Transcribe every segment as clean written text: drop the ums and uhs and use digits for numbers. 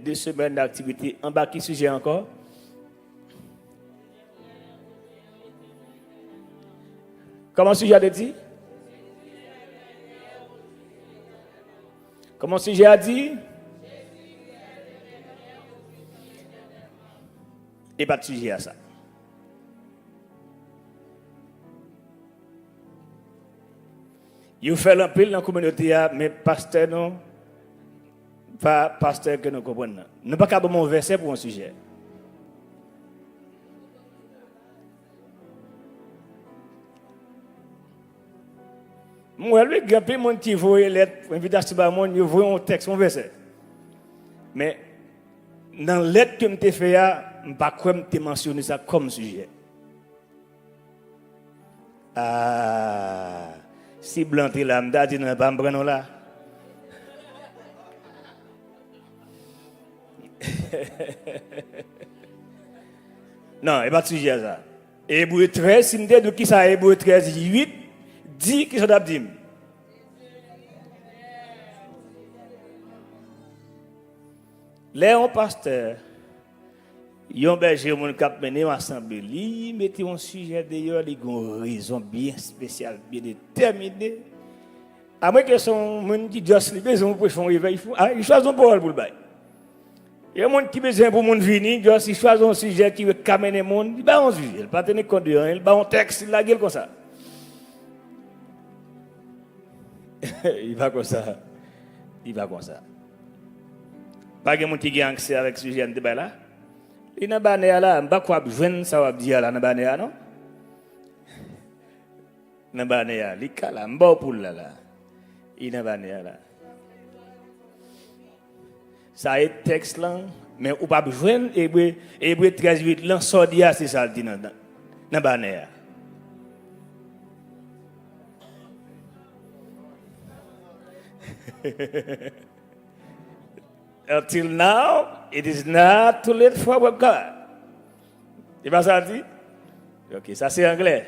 2 semaines d'activité. En bas, qui sujet encore? Comment le sujet a dit? Comment le sujet a dit? Et pas de sujet à ça. Il fait l'empile dans la communauté, mais pasteur non, pas pasteur que nous comprenons. Nous ne pouvons pas avoir un verset pour un sujet. Moi, lui, il y a des gens qui voient les lettres, invitation à moi, ils voient un texte, un verset. Mais dans la lettre que je t'ai fait, je ne sais pas quoi je mentionné ça comme sujet. Ah, si blanc est là, je dis, non, pas me prendre là. Non, il n'y a pas de sujet à ça. Hébreu 13, si de qui ça, Hébreu 13, 8, 10, qui ça dit. Les pasteurs, ils ont berger mon cap mené en assemblée, ils mettent un sujet d'ailleurs, ils ont une raison bien spéciale, bien déterminée. À moins que son monde qui doit se libérer, ils font réveil, ils choisissent un parole pour le bail. Il y a des gens qui besoin pour monde venir, ils choisissent un sujet qui veut camener le monde, ils ont un sujet, ils ne pas tenir compte de rien, ils ont un texte, ils la gueule comme ça. Il va comme ça. Il va comme ça. Pas de monde qui a accès avec ce sujet de débat là. Il n'a pas là, je ne sais pas quoi ça va dire là, n'a pas non. N'a pas là, il cala, m'ba pour là. Il n'a pas là. Ça est texte là, mais ou pas joindre Hébreu 13:8 là sordia c'est ça dit dans pas là. Until now, it is not too late for God. C'est pas ça dit? Ok, ça c'est anglais.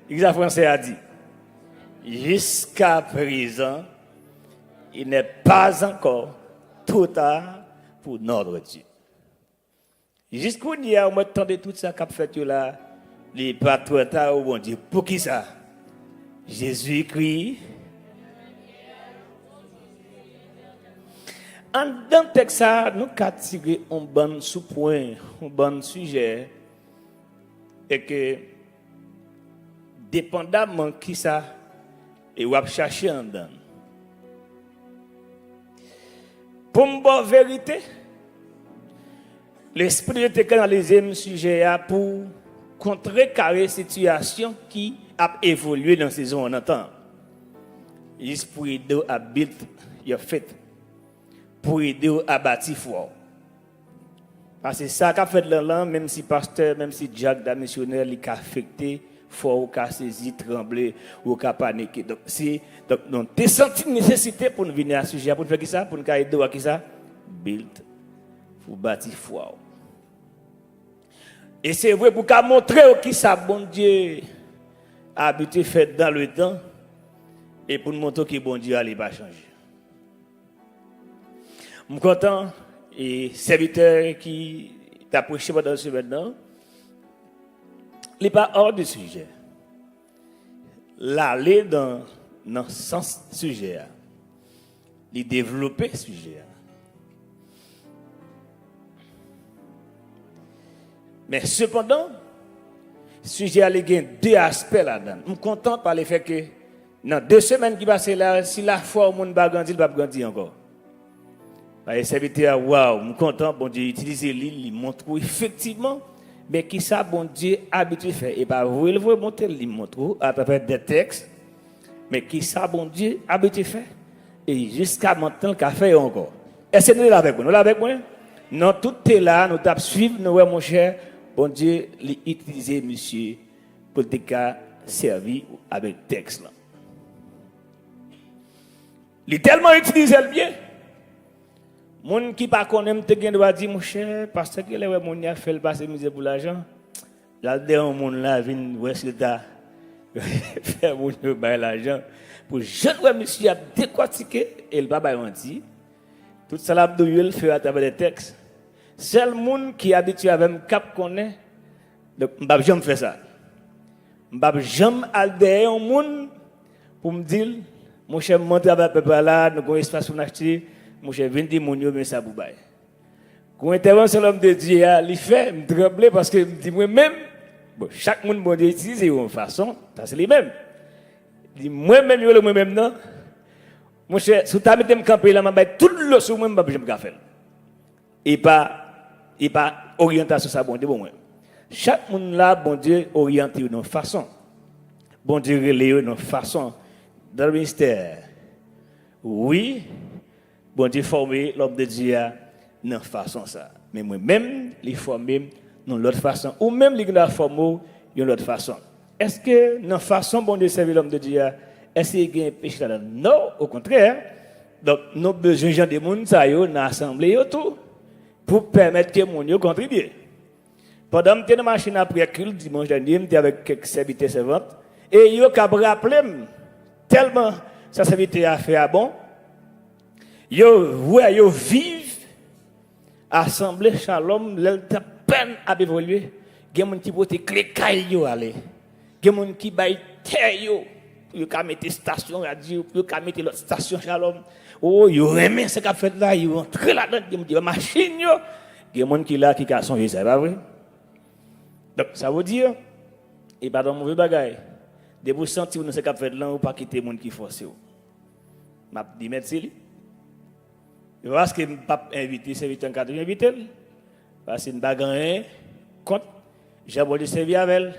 L'exact français a dit. Jusqu'à présent, il n'est pas encore trop tard pour notre Dieu. Jusqu'où il y a au temps de tout ça qu'a fait là, les pas trop tard au bon Dieu. Pour qui ça? Jésus-Christ. En dans le texte, nous avons tiré un bon sous-point, un bon sujet, et que, dépendamment de qui ça, et on va chercher en dedans. Pour me dire la vérité, l'esprit était canalisé le sujet pour contrecarrer la situation qui a évolué dans ces zones en temps. L'esprit de a built your faith. Pour aider à bâtir fort. Parce que ça qu'a fait là, même si pasteur, même si Jack da missionnaire, il a affecté, fort ou qu'a saisi, tremblé ou qu'a paniqué. Donc nous avons senti nécessité pour nous venir à ce sujet, pour faire ça, pour nous aider à ça, build, pour bâtir fort. Et c'est vrai pour montrer qui ça bon Dieu a habitué fait dans le temps et pour nous montrer que bon Dieu n'allait pas changer. Je suis content et serviteur qui t'a prêché pendant ce maintenant, il n'est pas hors du sujet. L'aller dans le sens du sujet, il développer le sujet. Mais cependant, le sujet a deux aspects là-dedans. Je suis content par le fait que dans 2 semaines qui passent là, si la foi au monde va grandir, il va grandir encore. Les serviteurs, waouh, je suis content, bon Dieu, utiliser l'île, il montre effectivement, mais qui ça, bon Dieu, habitué à faire. Et pas vous, il veut montrer, il montre à travers des textes, mais qui ça, bon Dieu, habitué à faire. Et jusqu'à maintenant, qu'a fait encore. Est-ce que nous sommes là avec vous? Nous sommes là avec vous? Non, tout est là, nous devons suivre, nous, mon cher, bon Dieu, l'utiliser, monsieur, pour te servir avec le texte. Il est tellement utilisé le bien. Moun qui pas connaît te gen doit dire mon cher parce que les moun y a fait le passer misère pour l'argent. Là dedans moun là vinn résultat faire moun bailler l'argent pour jeune ouais monsieur a décortiquer et le pas bailler menti. Tout ça là il fait à travers les textes Seul monde qui est habitué avec un cap connaît, donc je ne vais jamais faire ça. Je ne vais jamais aller derrière un monde pour me dire, mon cher, monter avec le peuple là, nous avons un espace pour acheter, mon cher, viens dire mon Dieu, mais ça vous baille. Quand l'intervention de l'homme de Dieu, il fait, me trembler parce que je me dis moi-même, bon, chaque monde bon Dieu utilise une façon, ça c'est les mêmes. Moi-même, je moi-même, non. Mon cher, si tu as mis me camper là, je vais tout le sur moi, je vais faire. Et pas orientation ça bon Dieu bon moi. Chaque monde là bon Dieu orienté d'une façon. Bon Dieu relé d'une façon dans le ministère. Oui, bon Dieu formé l'homme de Dieu d'une façon ça. Mais moi même les former d'une l'autre façon ou même les gars formé d'une autre façon. Est-ce que d'une façon bon Dieu servir l'homme de Dieu est-ce qu'il y a un péché là? Non, au contraire. Donc nous besoin gens des monde ça yo dans assemblée tout pour permettre que mon yo contribue. Pendant que j'étais dans la machine après culte dimanche dernier, j'étais avec quelques serviteurs servantes et yo cap rappelé tellement ça serviteur a fait à bon. Yo vivent assemblée Shalom, l'elta peine à évoluer. Gen moun qui pote clé kay yo aller. Gen moun qui bay terre yo ka mettre station radio, yo ka mettre l'autre station Shalom. Oh, yo remet ce qu'a fait là, yo entre là-dedans, yo dit machine yo. Gen moun qui là qui ka son c'est pas vrai. Donc ça veut dire et pas dans mauvais bagaille. De vous sentir nous ce qu'a fait là ou pas quitter moun qui force yo. M'a dit merci. Parce que je ne peux pas inviter serviteur en cadre inviter. Parce que je ne peux pas gagner compte. J'ai voulu servir avec elle.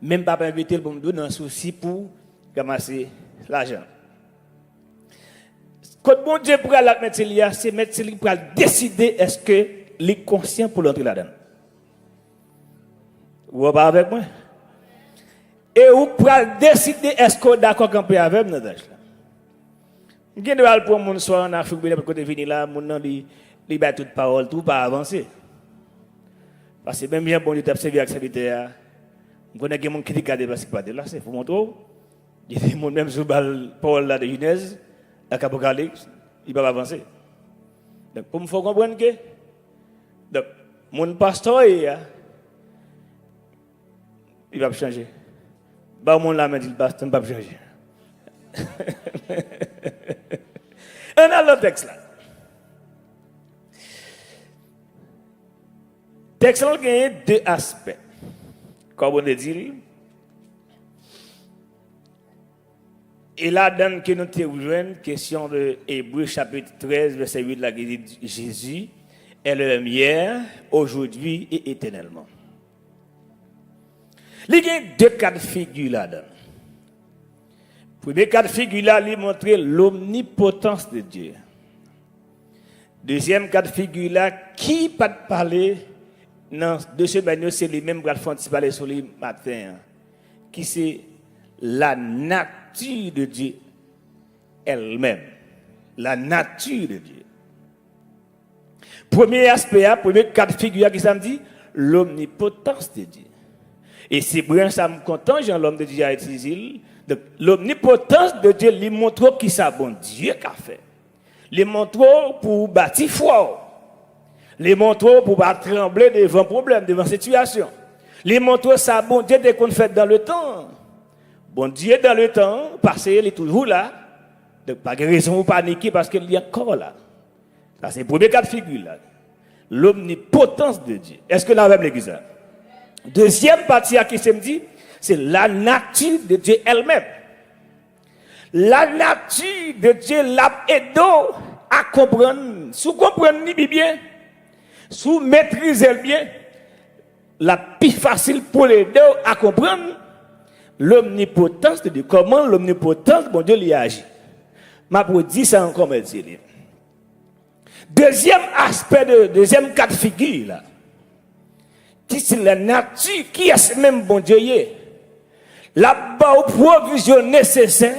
Même pas inviter pour me donner un souci pour ramasser l'argent. Quand bon Dieu pour la mettre c'est mettre pour décider est-ce que les conscient pour l'entrer là-dedans. Vous êtes pas avec moi? Et vous pouvez décider est-ce que vous êtes d'accord camper avec moi? Je vais aller pour mon soir en Afrique, pour côté venir là, mon nom li bat toute parole, tout pas avancer. Parce que même bien bon Dieu t'a servi avec serviteur. On connaît des gens qui regardent parce que pas de là, c'est pour montrer. Il y a des gens même sur le parole là de Genèse, la Apocalypse, il va avancer. Donc pour me faire comprendre que donc mon pasteur il va changer. Bah mon là me dit le pasteur ne va pas changer. On a le texte là. Le texte là a deux aspects. Comme on dit, et là, dans que nous avons question de Hébreux chapitre 13, verset 8, là, qui dit Jésus est le même hier, aujourd'hui et éternellement. Il y a deux cas de figure là-dedans. Premier cas de figure là, il montre l'omnipotence de Dieu. Deuxième cas de figure là, qui pas parler dans deux semaines, c'est les mêmes qui font parler sur le matin, qui c'est la nature de Dieu elle-même. La nature de Dieu. Premier aspect, premier cas de figure qui ça me dit, l'omnipotence de Dieu. Et c'est pour ça me content, Jean l'homme de Dieu a utilisé. Donc, l'omnipotence de Dieu lui montre qui ça bon Dieu qu'a fait. Les montre pour bâtir fort. Les montre pour pas trembler devant problème, devant situation. Les montre ça bon Dieu dès qu'on fait dans le temps. Bon Dieu dans le temps, passé il est toujours là. Donc pas de raison pour paniquer parce qu'il est encore là. Ça c'est le premier cas de figure là. L'omnipotence de Dieu. Est-ce que là même l'église là? Deuxième partie à qui se me dit, c'est la nature de Dieu elle-même. La nature de Dieu l'a aidé à comprendre. Si vous comprenez bien, si vous maîtrisez bien, la plus facile pour l'aider à comprendre l'omnipotence de Dieu. Comment l'omnipotence de bon Dieu lui agit. Ma pour dire ça encore, merci. Deuxième aspect, deuxième cas de figure, là. Qui c'est la nature, qui est ce même bon Dieu? La provision nécessaire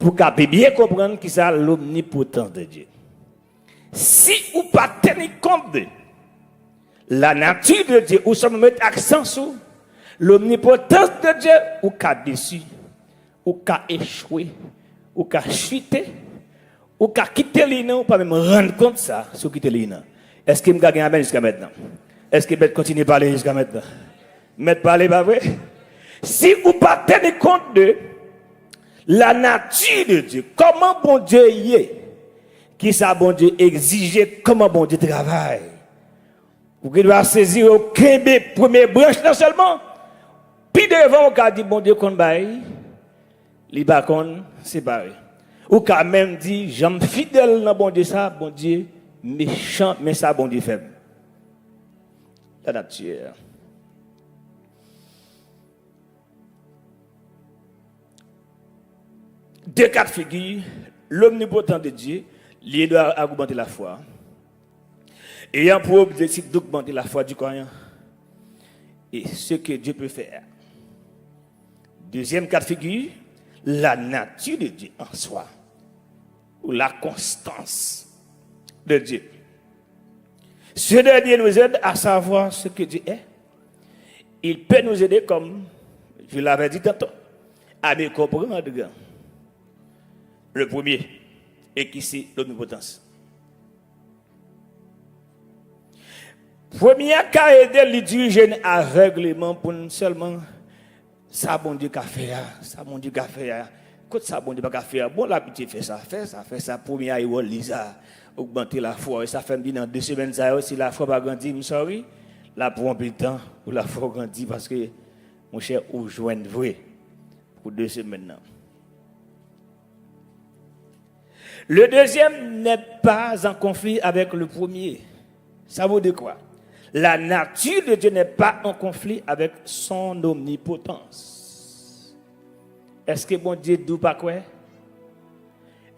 pour qu'on bien comprendre qui c'est l'omnipotence de Dieu. Si vous ne tenez pas compte de la nature de Dieu, ou ça me met accent sur l'omnipotence de Dieu, ou qu'à déçu, ou qu'à échoué, ou qu'à chuter, ou qu'à quitter l'île, ou pas même rendre compte ça, sur quitter l'île. Est-ce qu'il me gagne amen jusqu'à maintenant? Est-ce qu'il peut continuer à parler jusqu'à maintenant? Mettre parler, pas vrai? Si vous ne tenez pas compte de la nature de Dieu, comment bon Dieu y est, qui ça bon Dieu exige, comment bon Dieu travaille. Vous devez saisir aucun première branche non seulement. Puis devant, on a dit bon Dieu qu'on baille, les bacons séparés. Ou quand même dit, j'aime fidèle dans bon Dieu ça, bon Dieu méchant, mais ça bon Dieu faible. La nature. Deux cas de figure, l'omnipotent de Dieu, il doit augmenter la foi. Ayant pour objectif d'augmenter la foi du croyant. Et ce que Dieu peut faire. Deuxième cas de figure, la nature de Dieu en soi. Ou la constance de Dieu. Ce dernier nous aide à savoir ce que Dieu est. Il peut nous aider, comme je l'avais dit tantôt, à mieux comprendre le premier, et qui c'est l'omnipotence. Premier cas aider les dirigeants aveuglement pour seulement ça bon Dieu qu'a fait, ça bon Dieu qu'a fait. Quand ça bon Dieu pas faire, bon l'habitude fait ça, premier il lise ça, augmenter la foi, et ça fait bien dans 2 semaines ça si la foi pas grandi, me sorry, la pour un peu de temps ou la foi grandi parce que mon cher ou joindre vrai pour 2 semaines maintenant. Le deuxième n'est pas en conflit avec le premier. Ça veut dire quoi? La nature de Dieu n'est pas en conflit avec son omnipotence. Est-ce que bon Dieu ne pas quoi?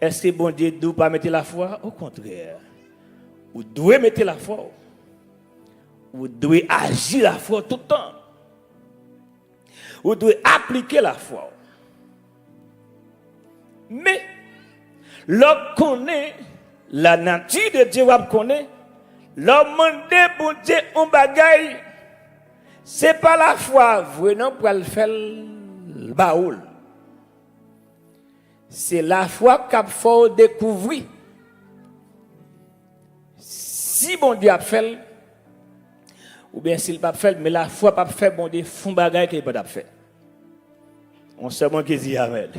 Est-ce que bon Dieu ne pas mettre la foi? Au contraire. Vous devez mettre la foi. Vous devez agir la foi tout le temps. Vous devez appliquer la foi. Mais l'homme connaît la nature de Dieu, l'homme connaît. L'homme demande pour Dieu un bagaille. C'est pas la foi venant pour le faire le baoul. C'est la foi qu'il faut découvrir. Si bon Dieu a fait, ou bien s'il n'a pas fait, mais la foi n'a pas fait, bon Dieu font bagaille qu'il n'a pas fait. On se demande qui dit amen.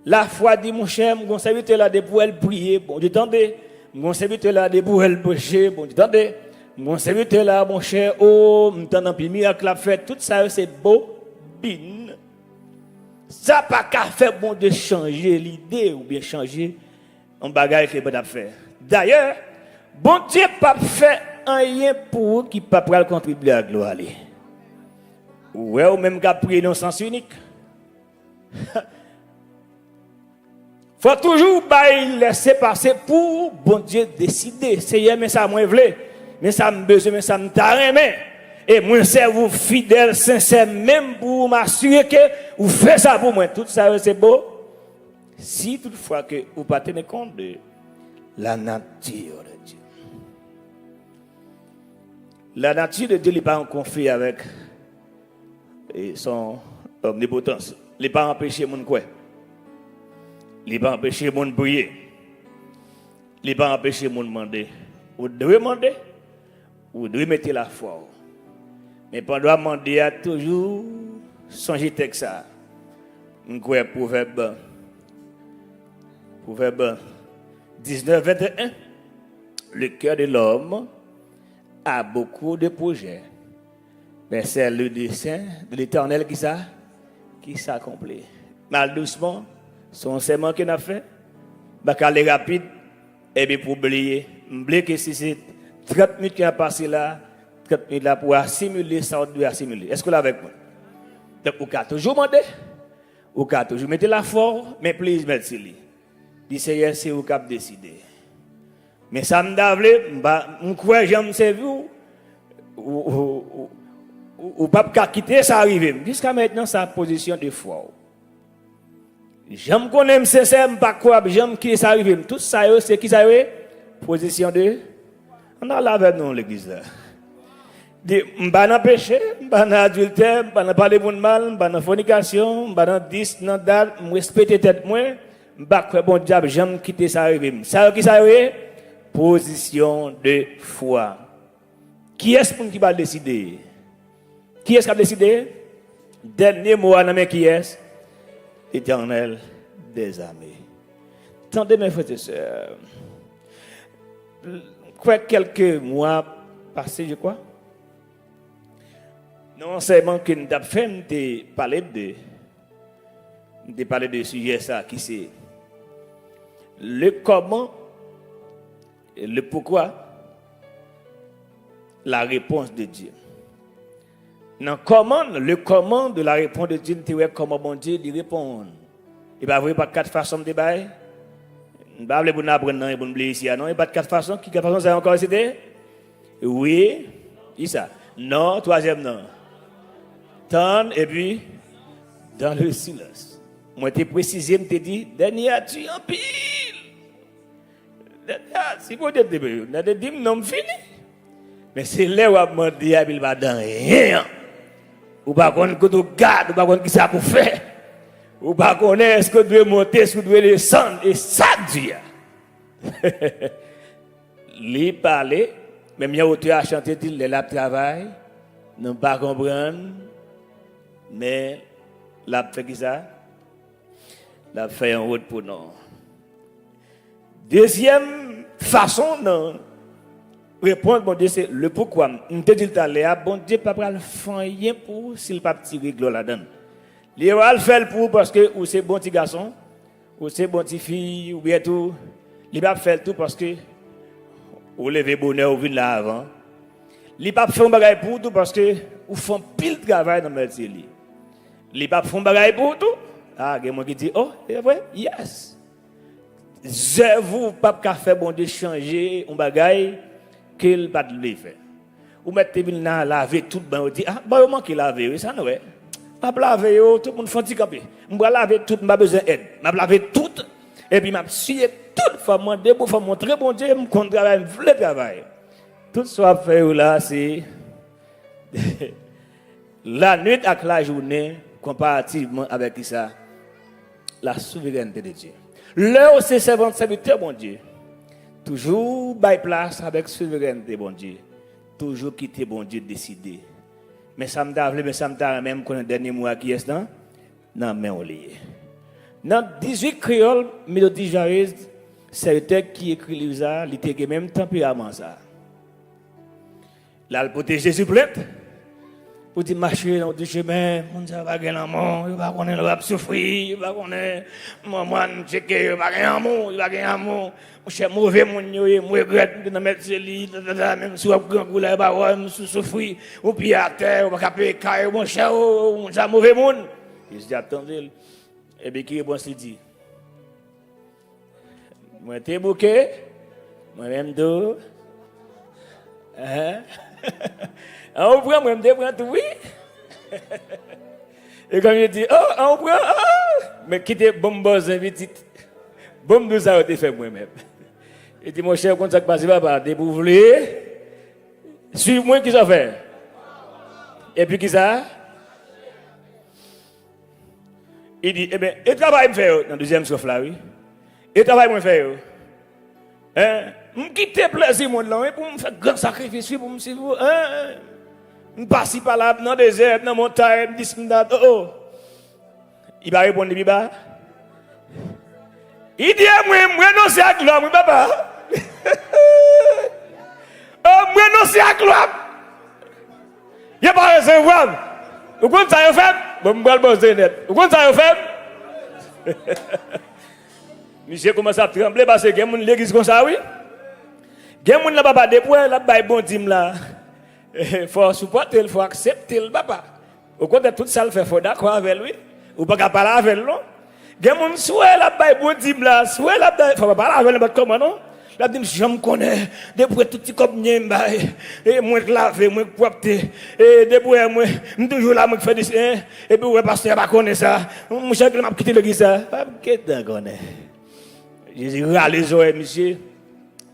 La foi dit, mon cher, mon serviteur là, pour elle prier, bon Dieu, attendez. Mon serviteur là, pour elle prêcher, bon Dieu, attendez. Mon serviteur là, mon cher, oh, m'entendant puis miracle a fait, tout ça, c'est beau, bin. Ça pas qu'à faire, bon Dieu, changer l'idée ou bien changer un bagage qu'il n'a pas fait. D'ailleurs, bon Dieu pas fait rien pour eux qui pas pour contribuer à la gloire. Ouais, ou même qu'à prier dans le sens unique. Faut toujours laisser passer pour bon Dieu décider. C'est mais ça moi voulais, mais ça me besoin, mais ça me taremé. Et moi c'est vous fidèle, sincère, même pour m'assurer que vous faites ça pour moi. Tout ça c'est beau. Si toutefois que vous pas tenir compte de la nature de Dieu. La nature de Dieu n'est pas en conflit avec son omnipotence. Il n'est pas empêché mon quoi. Il n'est pas empêché mon prier. Il n'est pas empêché mon demander. Vous devez demander, vous devez mettre la foi. Mais pendant demander, à toujours songer texte ça. On croit Proverbe 19, 21. Le cœur de l'homme a beaucoup de projets. Mais c'est le dessein de l'Éternel qui s'accomplit. Mal doucement, son serment qu'il a fait, aller rapide, et bien pour oublier que si c'est 30 minutes qui a passé là, 30 minutes là pour assimiler ça, on doit assimiler. Est-ce que là avec moi? Donc, vous pouvez toujours demander, vous pouvez toujours mettre la force, mais please, merci. Dis Seigneur, c'est vous qui avez décidé. Mais ça me davle, je crois que j'aime servir, ou pas quitter ça arrive. Jusqu'à maintenant, sa position de foi. J'aime qu'on aime sincère, pas quoi, j'aime qui ça arrive. Tout ça, c'est qui ça arrive? Position de. On a là avec nous l'église là. Je ne pas dans péché, je ne pas dans adultère, je ne pas dans parler de mal, je ne pas dans fornication, je ne pas dans 10, dans date, je respecte tête moi, je ne pas quoi bon diable, j'aime quitter ça arrive. Ça qui ça arrive? position de foi. Qui est-ce qui va décider? Qui est-ce qui va décider? Dernier mot à nommer qui est? Éternel des armées. Attendez mes frères et sœurs. Quelques mois passés, je crois. Non seulement que nous avons fait, nous avons parlé de sujet ça qui c'est le comment et le pourquoi, la réponse de Dieu. Dans le comment de la réponse de Dieu, c'est comment bon Dieu lui répond. Il va pas quatre façons de bail. Il va pas vous apprendre et vous oublier ici non, il pas quatre façons. Qui quatre façons ça encore c'était? Oui, qui ça? Non, troisième non. Tendre et puis dans le silence. Moi t'ai précisé, m'te dit dernier tu en pile. Si vous dites non fini. Mais c'est là où on dit il va dans rien. Ou pas qu'on que tu gardes, ou pas qu'on qui ça pour faire. Ou pas qu'on est-ce que doit monter, est-ce que doit descendre et ça Dieu. Lui parler, même il y a auteur à chanter dit le travail, non pas comprendre. Mais la fait qui ça? La fait en route pour nous. Deuxième façon non répondre bon Dieu c'est le pourquoi. On te dit tout à l'heure bon Dieu pas le faire rien pour s'il pas tirer gloire là-dedans. Il va le faire pour parce que ou c'est bon petit garçon ou c'est bon petit fille ou bien tout. Il va faire tout parce que ou lever bonheur ou venir là avant. Il pas faire un bagage pour tout parce que ou font pile de travail dans métier li. Il pas faire un bagage pour tout. Ah, il y a qui dit oh, c'est vrai? Yes. Je vous pas faire bon Dieu changer un bagage qu'il pas de faire. Ou mettez vin là laver tout ben on dit ah bah on manque laver ça non ouais. M'a laver tout le monde font camper. M'ba laver tout m'a besoin d'aide. M'a laver tout et puis m'a suer toute fois demander pour faire montrer bon Dieu me compte travail me veut travail. Tout soit fait là c'est la nuit avec la journée comparativement avec ça la souveraineté de Dieu. Là où c'est servant serviteur bon Dieu. Toujours bail place avec souveraineté bon Dieu. Toujours quitter bon Dieu décider. Mais ça me davle mais ça me t'a même qu'on dernier mois qui est dans mais on lié. Dans 18 créoles mélodie joyeuse serviteur qui écrit livre ça, il était même tempérament ça. Là le protéger Jésus plainte. Pour dire marcher dans le chemin, on ça va gagner l'amour, il va connaître le souffrir, il va connaître maman checker, il va gagner l'amour, il va gagner l'amour. Cher mauvais mon yo, moi regrette de mettre ce lit, même si on grand couleur ba on souffrir, ou puis à terre, on va caper caille mon cher, mon ça mauvais monde. Il se dit attendez. Et bien qui bon se dit. Moi t'es bouquet, moi même dos. Hein? On prend, moi, je prends tout, oui. Et comme il dit, oh, on prend, oh, mais quittez bombos invité. Bombe nous a été fait moi-même. Il dit, mon cher, quand ça passe, papa, vous voulez, suivez-moi qui ça fait. Et puis qui ça? Il dit, eh bien, et travail me fait, dans le deuxième souffle là, oui. Et travail me fait, hein? Je quitte plaisir, mon là, pour me faire grand sacrifice, pour me suivre, hein? Je passe par là, dans le désert, dans la montagne, je dis, oh, il va répondre, il va. Il dit, moi, non, c'est à gloire, mon papa. Oh, moi, non, c'est à gloire. Il n'y a pas de recevoir. Vous comprenez ça, vous faites? Bon, je vais le bosser net. Vous comprenez ça, vous faites? Monsieur commence à trembler parce que il y a des l'église comme ça, oui. Il y a des gens là-bas, depuis là, bon team là. Il faut supporter, il faut accepter le papa. Au contraire, tout ça, il faut d'accord avec lui. Ou pas parler avec lui. Il y a des gens soit là, bon team là, soit là, il faut pas parler avec lui, comment non? Là, je me connais, depuis tout petit comme Niemba, et moi, je lave, moi, je propre, et depuis moi, je suis toujours là, je fais des. Et puis, le pasteur ne connaît ça. Je suis quitté l'église. Qu'est-ce que tu connais? Je dis, les oreilles, monsieur.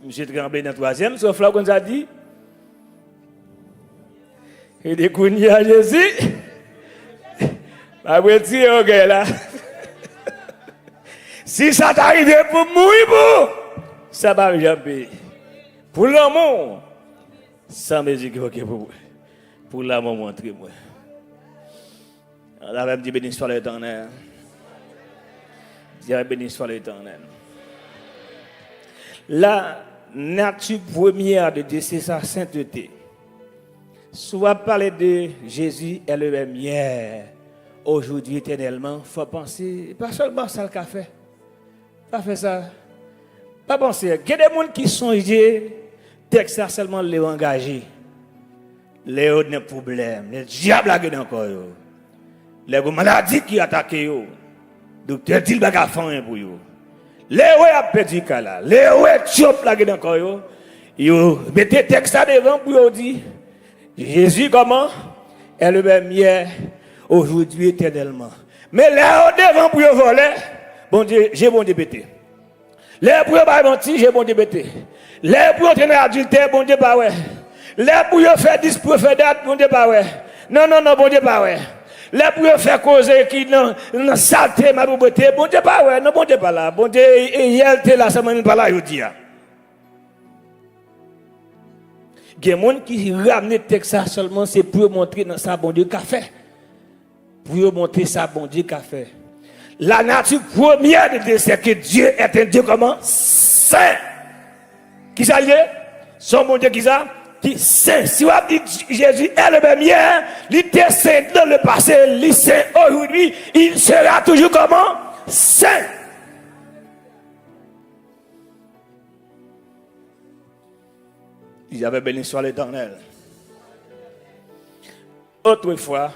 Monsieur tremblé dans le troisième, sauf là, qu'on a dit. Il dit, Kounia Jésus. Après, tu es ok là. Si ça t'arrive pour mourir, ça va me jamber. Pour l'amour, sans musique, ok, pour l'amour, montrez-moi. On avait dit béni soit l'Éternel. Dieu béni soit l'Éternel. La nature première de Dieu, c'est sa sainteté. Soit parler de Jésus est le même hier, aujourd'hui, éternellement. Il faut penser, pas seulement ça le café. Pas faire ça. Pas penser. Il y a des gens qui songent, texte seulement les engager. Les autres n'ont pas de problème. Les diables ont encore. Les maladies qui attaquent. Le docteur dit qu'il va faire pour eux. Les ouais a perdu là. Les ouais chop là encore. Yo mettez texte devant pour eux dire Jésus comment est le même hier, aujourd'hui, éternellement. Mais là devant pour eux voler, bon Dieu, j'ai bon Dieu pété. Les pour eux pas mentir, j'ai bon Dieu pété. Les pour eux tenir adultère, bon Dieu pas ouais. Les pour eux faire discours, faire date, bon Dieu pas ouais. Non, bon Dieu pas ouais. Les pour eux faire causer qui non saleté, ma beauté, bon Dieu pas ouais, non bon Dieu pas là. Bon Dieu, hier était là, ça m'a pas là, il dit. Il y a des gens qui ramenent le texte seulement, c'est pour montrer dans ça, bon Dieu, qu'a fait. Pour montrer ça, bon Dieu, qu'a fait. La nature première de Dieu, c'est que Dieu est un Dieu comment? Saint. Qui ça lié? Son bon Dieu qui ça? Qui saint. Si vous avez dit Jésus est le même hier, il était saint dans le passé, il est saint aujourd'hui, il sera toujours comment? Saint. Ils avaient béni soit l'Éternel. Autrefois,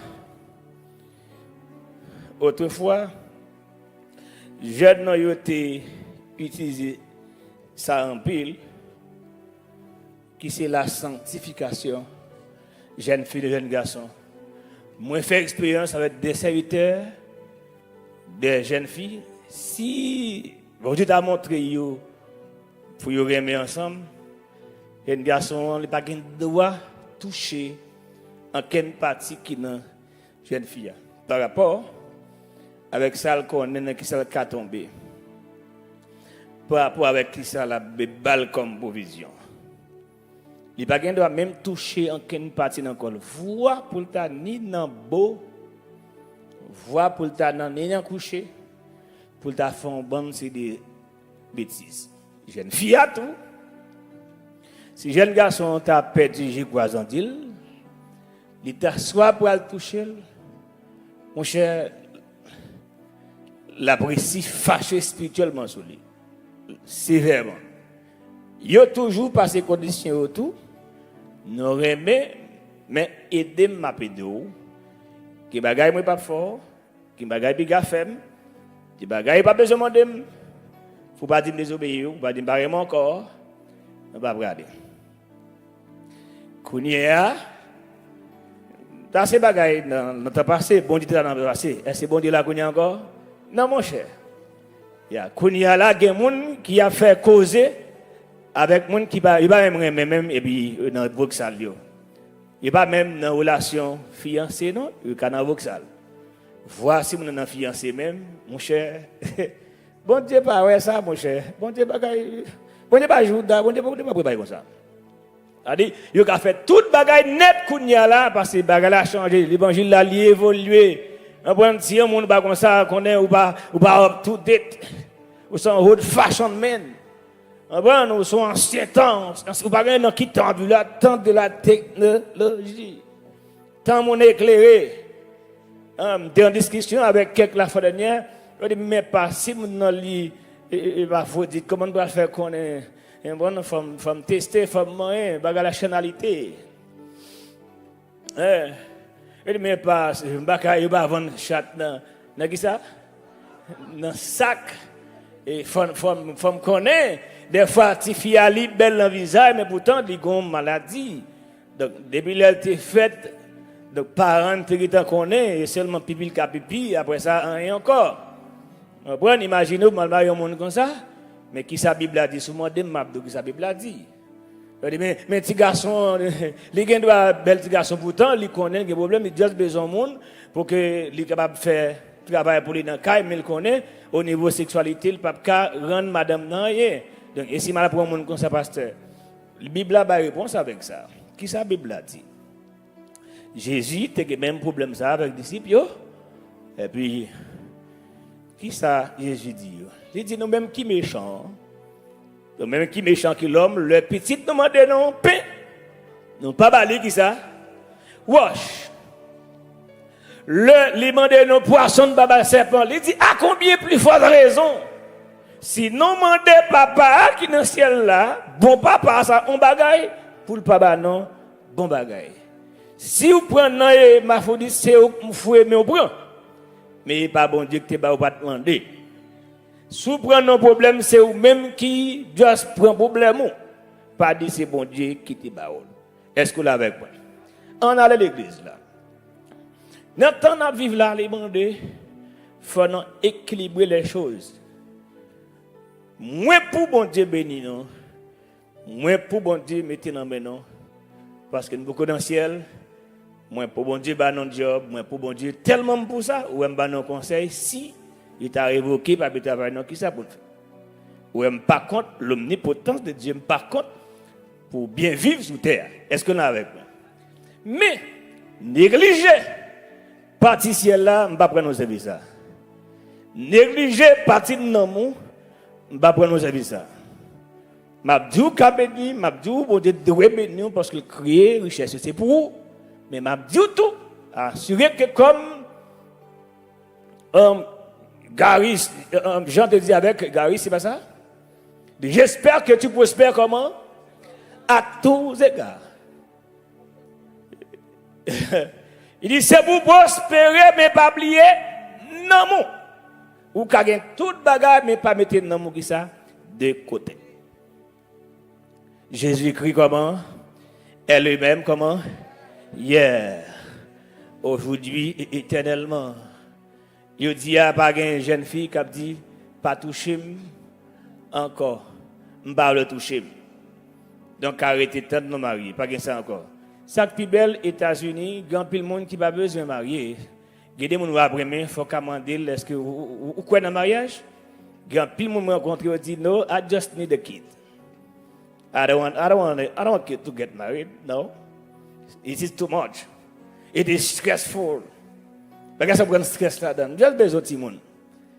jeunes n'ont été utilisé ça en pile, qui c'est la sanctification, jeunes filles et jeunes garçons. Moi, j'ai fait expérience avec des serviteurs, des jeunes filles. Si bon Dieu t'a montré, pour y remettre ensemble, les garçons n'ont pas le droit de toucher en quelle partie qui est dans jeune fille. Par rapport avec ça qu'on est qui ça a tombé. Par rapport avec qui ça la balle comme provision. Il pas droit même toucher en quelle partie dans le voix pour ta ni dans beau, voix pour ta ni dans coucher, pour ta faire un bon c'est des bêtises. Jeune fille à tout. Si jeune garçon t'a perdu j'ai croisant d'il, il t'a soit pour le toucher, mon cher, la précis fâché spirituellement sur lui. Sévèrement. Il a toujours passé conditions autour, nous remet, mais aider ma pédo, qui bagaille moi pas fort, qui bagaille biga femme, qui bagaille pas besoin demander, faut pas dire désobéir, faut pas dire pas encore, on va regarder. Kounia, dans ces bagailles, dans notre passé, bon Dieu dans le passé, est-ce que bon Dieu là Kounia encore? Non, mon cher. Il y a Kounia là, il y a des gens qui a fait causer avec des gens qui va même et puis dans Vauxhall. Il va même dans relation fiancée, non? Il va dans Vauxhall. Voici mon dans fiancé même, mon cher. Bon Dieu pas ouais ça, mon cher. Bon Dieu pas Judas, bon Dieu pas préparer comme ça. C'est-à-dire, il a fait toute bagaille net kounya là parce que bagaille a changé, l'évangile a évolué. On prend si un monde pas comme ça connaît ou pas up to date. Ou sont old fashion men. On prend nous sont ancien temps, ou pas dans qui temps là, temps de la technologie. Temps mon éclairé. J'étais en discussion avec quelqu'un la fois dernière, je dis mais pas si mon lit il va faut dire comment on doit faire connaître. Et bon, faut tester, faut moyen, bagarre la chaînalité. Il me passe, bagarre il va vendre chat dans qui ça? Dans sac. Et faut connaître. Des fois, tu fais ali belle dans visage, mais pourtant il a une maladie. Donc depuis qu'elle était faite, donc parents qui connaissent et seulement pipi le pipi, après ça rien encore. On peut imaginer mal marier un monde comme ça. Mais qui sa Bible a dit sur moi, demande qui sa Bible a dit. Mais petit garçon, il doit bel petit garçon pourtant, il connaît les problèmes, il a juste besoin de monde pour que il capable de faire travail pour lui dans caille, mais il connaît au niveau sexualité, il pas rendre madame non rien. Donc ici mal pour un monde comme ça pasteur. La Bible a une réponse avec ça. Qui ça la Bible a dit? Jésus a le même problème ça avec les disciples. Et puis, qui ça Jésus dit? Il dit nous-mêmes qui méchants. Nous-mêmes qui méchants que l'homme, le petit nous demande non pain. Nous pas balé qui ça? Wash. Le demande non poisson de baba serpent. Il dit à combien plus forte raison? Si nous demandons papa qui dans le ciel là, bon papa ça on bagaille pour le papa non, bon bagaille. Si vous prenez ma folie, c'est vous fouez mais vous prend. Mais pas bon Dieu que tu vas pas demander. Si vous prenez un problème, c'est vous même qui juste prend problème. Pas dit c'est bon Dieu qui te va. Est-ce que vous l'avez avec moi? On allait à l'église là. Dans le temps de vivre là, les demander, il faut équilibrer les choses. Moins pour bon Dieu béni non. Moins pour bon Dieu mettez dans mes non. Parce que nous beaucoup dans le ciel. Moins pour bon Dieu ba non job, moins pour bon Dieu tellement pour ça ou même ba non conseil si il t'a révoqué pas travail non qui ça pour faire. Ou même pas contre l'omnipotence de Dieu, par contre pour bien vivre sur terre. Est-ce que nous avec moi? Mais négliger partie ciel là, on pas prendre nos services ça. Négliger partie non mon on pas prendre nos services ça. M'a dit qu'a béni, m'a dit bon Dieu doit bénir parce que créer richesse c'est pour vous. Mais m'a dit tout assurer que comme Gary, Jean te dit avec Gary, c'est pas ça? J'espère que tu prospères comment? À tous égards. Il dit c'est pour prospérer mais pas oublier non. Ou qu'a gagner toute bagarre mais pas mettre non qui ça de côté. Jésus écrit comment? Elle lui-même comment? Hier, aujourd'hui et éternellement. Il dit à pas une jeune fille qui a dit pas toucher encore. M'pas le toucher. Donc arrêtez tant de nous marier, pas que ça encore. Ça plus belle États-Unis, grand pile monde qui pas besoin de marier. Gardez mon après faut commander est-ce que ou quoi dans mariage? Grand pile monde rencontre dit no, I just need a kid. I don't want kid to get married. No. It is too much. It is stressful. Parce que ça prend stress là-dedans. J'ai besoin de Timon.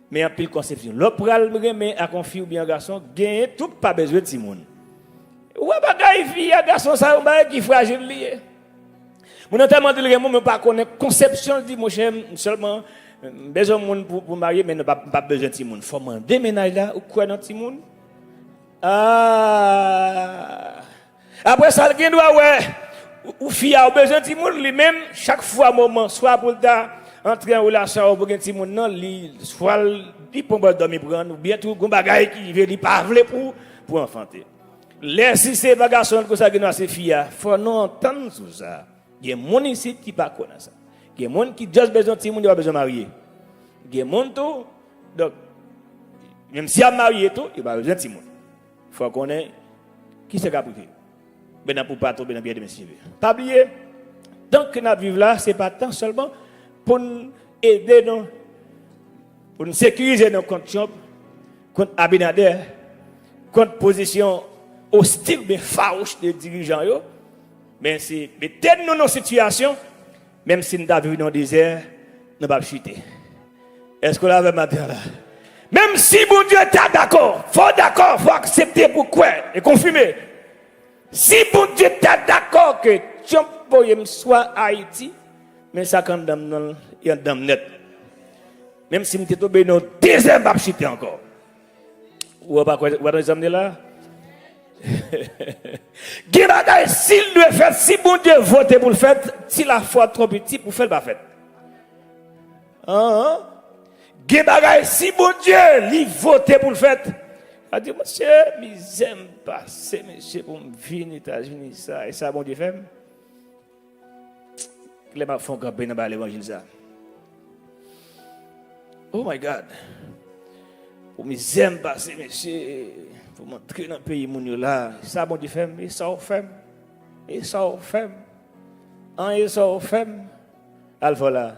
Mais en pile conception. Le pral remet à confier ou bien garçon, gagne tout pas besoin de Timon. Ouais bagaille fille garçon ça qui fragile lié. Mon notamment de le mais pas connaître conception dit mon cher seulement besoin monde pour marier mais pas besoin de Timon. Faut demander ménage là ou quoi dans Timon? Ah. Après ça il doit ouais ou fille a besoin de Timon lui-même chaque fois moment soit pour entrer en relation pour un Timon non li soit il peut pas dormir prendre ou bien tout gon bagaille qui veut li pas vle pour enfanter. Laisse ces bagages comme ça que nous ces filles faut non entendre sur ça. Il y a mon ici qui pas connaît ça. Il y a monde qui juste besoin de Timon il a besoin de marier. Il y a monde tout donc même si a marié tout il a besoin de Timon. Faut connaître qui c'est capable. Ben pour pas tomber dans bien de messieurs. Pas oublier tant que nous vivons là, c'est pas tant seulement pour nous aider nous pour nous sécuriser nos comptes contre Abinader, contre position hostile mais farouche des dirigeants yo, mais c'est peut-être nous nos situations même si nous vivons dans le désert, nous pas chuter. Est-ce que là avec matin là? Même si bon Dieu est d'accord, faut accepter pourquoi et confirmer. Si bon Dieu est d'accord que Trump soit Haïti, mais ça condamne il y a dame net. Même si nous sommes tombés dans le désert, pas chuter encore. Ou pas quoi vous amener là? S'il doit faire, si bon Dieu vote pour le faire, si la foi trop petite pour faire pas fait. Si bon Dieu lui vote pour le faire, a dit monsieur, j'aime passer monsieur pour me venir aux États-Unis ça et ça bon Dieu fait. Les m'a font camper dans l'évangile ça. Oh my God. Pour me j'aime passer monsieur pour m'entrer dans le pays mon là, ça bon Dieu fait, et ça fait. Et ça fait. Et ça fait. Alpha là.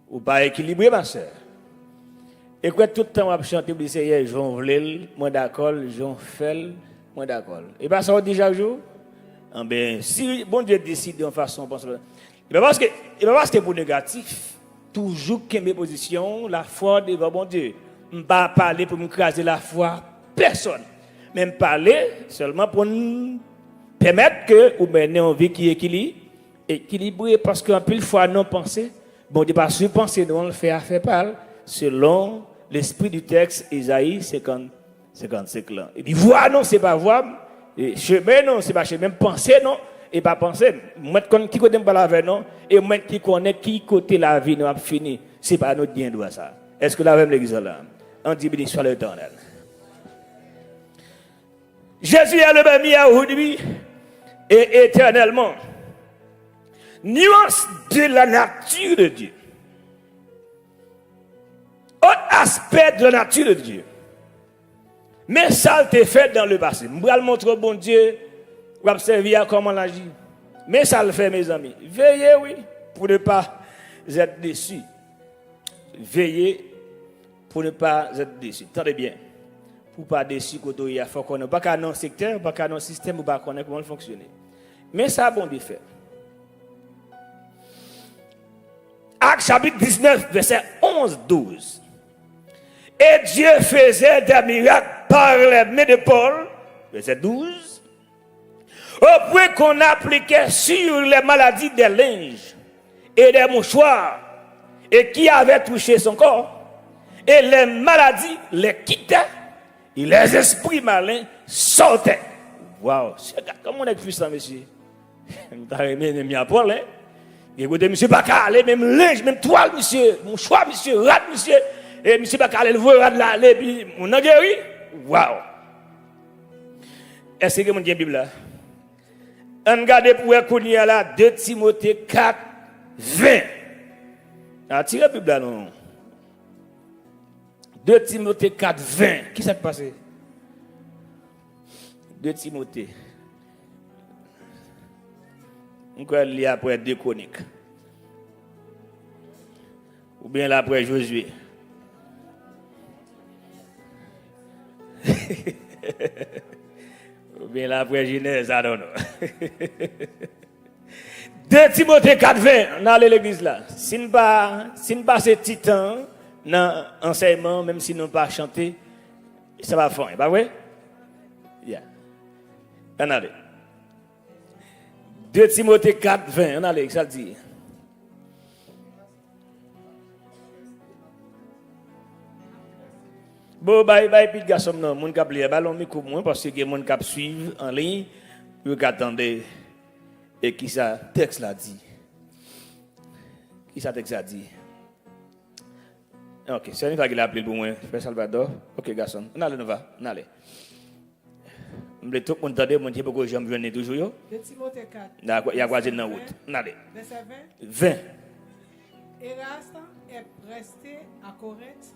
Ou pas équilibré ma soeur. Et quoi tout le temps on chante Seigneur Jean Vlel, moi d'accord, Jean Fel, Moi d'accord. Et pas ça on dit chaque jour. Ah ben si bon Dieu décide en façon pense. Et pas parce que pour négatif, toujours que mes positions, la foi devant bon Dieu. Je pas parler pour me craser la foi personne. Même parler seulement pour permettre que vous menez une vie qui est équilibrée parce qu'en pile fois non pensée, bon Dieu pas sur penser nous on le fait à faire parler selon l'esprit du texte Isaïe 55 là. Il dit voix non c'est pas voix, et chemin non c'est pas chemin, même pensée non et pas penser. Moi qui côté me parler avec non et moi qui connaît qui côté la vie nous a fini, c'est pas notre bien droit ça. Est-ce que la même l'église là? On dit béni soit l'Éternel. Jésus est le même hier aujourd'hui et éternellement. Nuance de la nature de Dieu. Autre aspect de la nature de Dieu. Mais ça a été fait dans le passé. Je vais montrer au bon Dieu, pour observer comment il agit. Mais ça le fait, mes amis. Veillez, oui, pour ne pas être déçu. Veillez pour ne pas être déçu. Attendez bien. Pour ne pas être déçu, il faut qu'on ne pas qu'à un secteur, pas qu'à un système, ou pas connaître comment il fonctionne. Mais ça a bon Dieu fait. Actes chapitre 19, verset 11-12. Et Dieu faisait des miracles par les mains de Paul, verset 12, au point qu'on appliquait sur les maladies des linges et des mouchoirs, et qui avaient touché son corps, et les maladies les quittaient, et les esprits malins sortaient. Waouh, comment on est puissant, monsieur? Vous avez aimé Paul, hein? Écoutez, monsieur Bakale, même linge, même toile, monsieur, mouchoir, monsieur, rat, monsieur. Et monsieur Bakale, le voit là, et puis, on a guéri. Waouh! Est-ce que mon Dieu Bible là? On regarde pour écouter là, 2 Timothée 4, 20. Tirez la Bible là, non? 2 Timothée 4, 20. Qui s'est passé? 2 Timothée. On peut lire après 2 Chroniques. Ou bien là après Josué. Ou bien là après Genèse, I don't know. 2 Timothée 4, 20, on a l'église là. Si nous pas ce titan dans l'enseignement, même si nous pas chanter, ça va faire, pas vrai? Yeah. On a 2 Timothée 4, 20, on a ça dit. Bon, bye, puis garçon, non, mon cap lire ballon micro moins parce que mon cap suivre en ligne, vous attendez et qui ça texte là dit. Qui ça texte là dit. OK, c'est une fois qu'il a appelé pour moi, Frère Salvador. OK, garçon, on allez, on allez. Je tout le monde entendre, mon Dieu, pourquoi j'aime venir toujours yo. De Timothée 4. Il y a quoi dans la route. On allez. Verset 20. Eraste est resté à Corinthe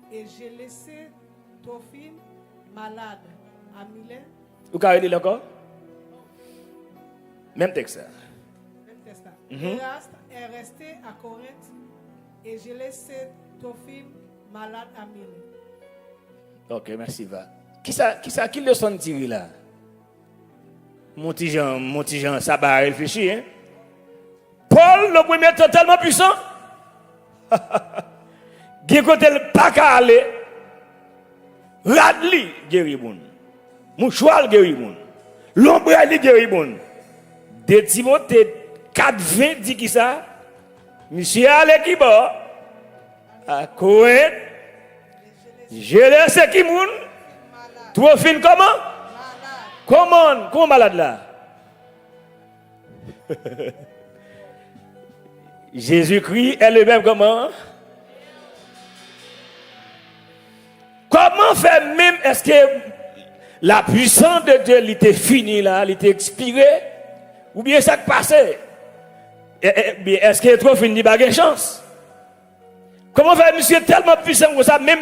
et j'ai laissé Trophime malade à Milet. Vous avez dit encore? Même texte. Même texte. Eraste est resté à Corinthe et j'ai laissé Trophime malade à Milet. OK, merci va. Qui le son tiré là? Mon petit Jean, ça va réfléchir, hein? Paul, le premier totalement puissant. Qui côté le pas qu'à aller. Radli guéri bon. Mouchoir guéri bon. L'ombrelle guéri bon. De Timothée 4:20 dit qui ça? Monsieur allé qui bas à Corinthe. Je laisse qui moun. Toi fin comment? Comment malade là? Jésus-Christ est le même comment? Comment faire même, est-ce que la puissance de Dieu était finie là, elle était expirée? Ou bien ça qui passait? Est-ce qu'il est trop fini, il n'y a pas de chance? Comment faire monsieur tellement puissant que ça? Même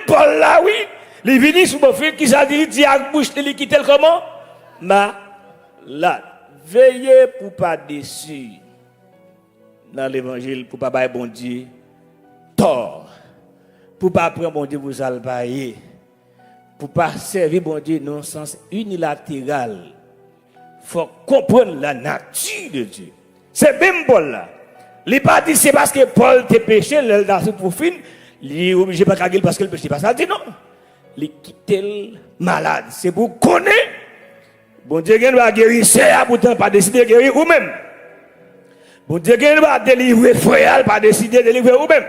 Paul là, oui, il vient sous mon fils qui s'est dit à bouche, il quitte comment? Malade. Veillez pour ne pas déçu dans l'évangile, pour ne pas bon Dieu tort. Pour ne pas prendre bon Dieu vous albailler. pour pas servir bon Dieu dans un sens unilatéral. Faut comprendre la nature de Dieu. C'est même Paul là. Il n'est pas dit c'est parce que Paul te péché, il a sous profil, il est obligé pas de parce que le péché pas ça. Il dit non. Il quitte le malade. C'est pour connaître. Bon Dieu va guérir, c'est pourtant pas décider de guérir ou même. Bon Dieu va délivrer frère, pas décider de délivrer ou même.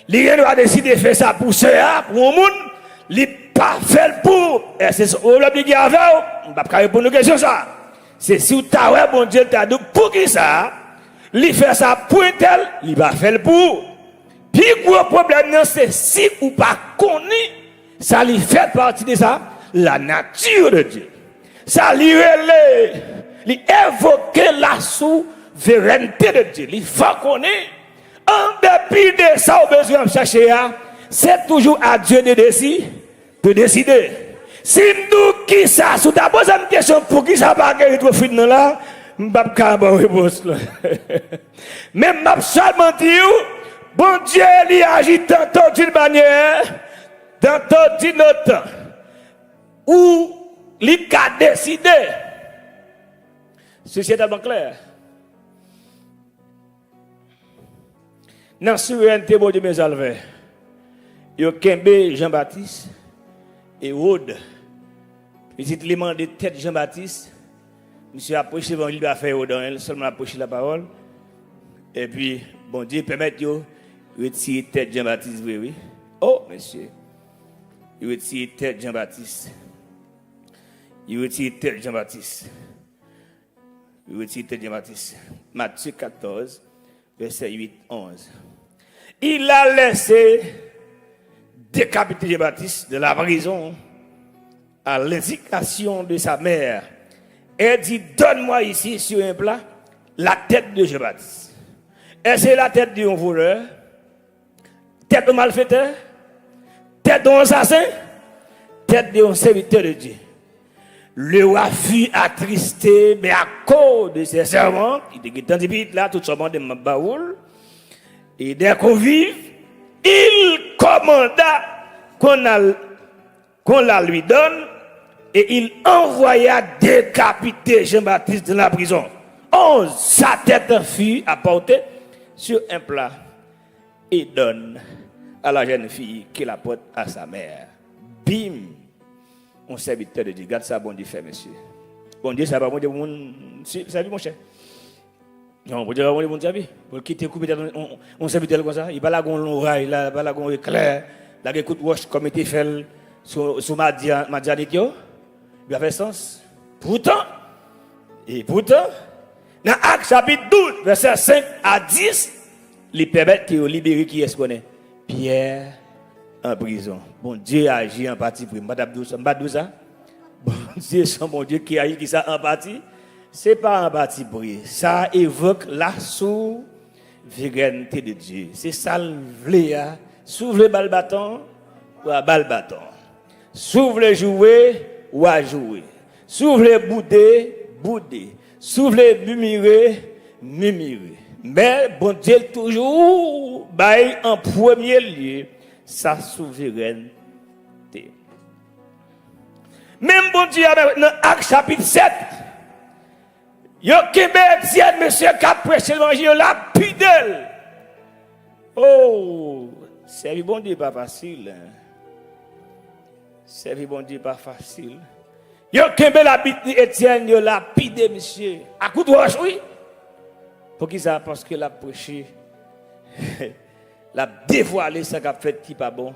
Il va décider de faire ça pour ça, pour un monde, il pas fait pour. Et c'est ça, on l'a dit avec on va pas répondre aux questions ça. C'est si tu as bon Dieu t'a dit pour qui ça, il fait ça pour un tel, il va faire pour. Puis gros problème c'est si ou pas connu, ça lui fait partie de ça, la nature de Dieu. Ça lui relève, lui évoquer la souveraineté de Dieu. Il faut connaître. En dépit de ça, au besoin de chercher, c'est toujours à Dieu de décider. Si nous qui ça, si tu as posé une question pour qui ça va guérir trop fin là, je ne vais pas avoir réponse. Même je seulement dire, bon Dieu, il agit tantôt d'une manière, tantôt d'une autre. Ou il a décidé. Ceci est tellement clair. Dans la souveraineté, bon Dieu, mes alvers, il y a Kembe Jean-Baptiste et Aude. Petit élément de tête Jean-Baptiste, monsieur a prêché, il va faire Aude, seulement a prêché la parole. Et puis, bon Dieu, permettre de retirer tête Jean-Baptiste, oui. Oh, monsieur, il retire tête Jean-Baptiste. Il retire tête Jean-Baptiste. Il retire tête Jean-Baptiste. Matthieu 14. Verset 8-11. Il a laissé décapiter Jean-Baptiste de la prison à l'indication de sa mère. Elle dit, donne-moi ici sur un plat la tête de Jean-Baptiste. Est-ce que c'est la tête d'un voleur? Tête d'un malfaiteur? Tête d'un assassin? Tête d'un serviteur de Dieu. Le roi fut attristé, mais à cause de ses servants, il était dans des bits là, tout simplement de Mabaoul, et dès qu'on vive, il commanda qu'on la lui donne, et il envoya décapiter Jean-Baptiste dans la prison. 11, sa tête fut apportée sur un plat, et donne à la jeune fille qui la porte à sa mère. Bim! Un serviteur de Dieu. Garde ça, bon Dieu fait, monsieur. Bon Dieu, ça va, bon Dieu, ça vie, mon cher. Non, bon Dieu, bon Dieu, bon Dieu, pour quitter, couper, on serviteur comme ça. Il va là, on rail, là, il va là, on éclair, là, il écoute, wash, comme il fait sur Madianite, il va faire sens. Pourtant, dans Actes chapitre 12, verset 5 à 10, il permet de libérer qui est-ce qu'on est? Pierre en prison. Bon Dieu agit en partie pour ça. Bon Dieu, son bon Dieu qui agit qui ça en partie. C'est pas en partie pour lui. Ça évoque la souveraineté de Dieu. C'est ça le vle. S'ouvre bal bâton ou à bal bâton. S'ouvre jouer ou à jouer. S'ouvre bouder. S'ouvre murmurer. Mais bon Dieu toujours baille en premier lieu sa souveraineté. Même bon Dieu, dans Actes chapitre 7, il y a un monsieur qui a prêché l'évangile, la pidel. Oh, servir bon Dieu pas facile. Servir bon Dieu pas facile. Il y a la Étienne, il la pidel, monsieur. À coup de roche, oui. Pour qui ça? Parce que la prêché. La dévoilé ça qu'a fait qui pas bon.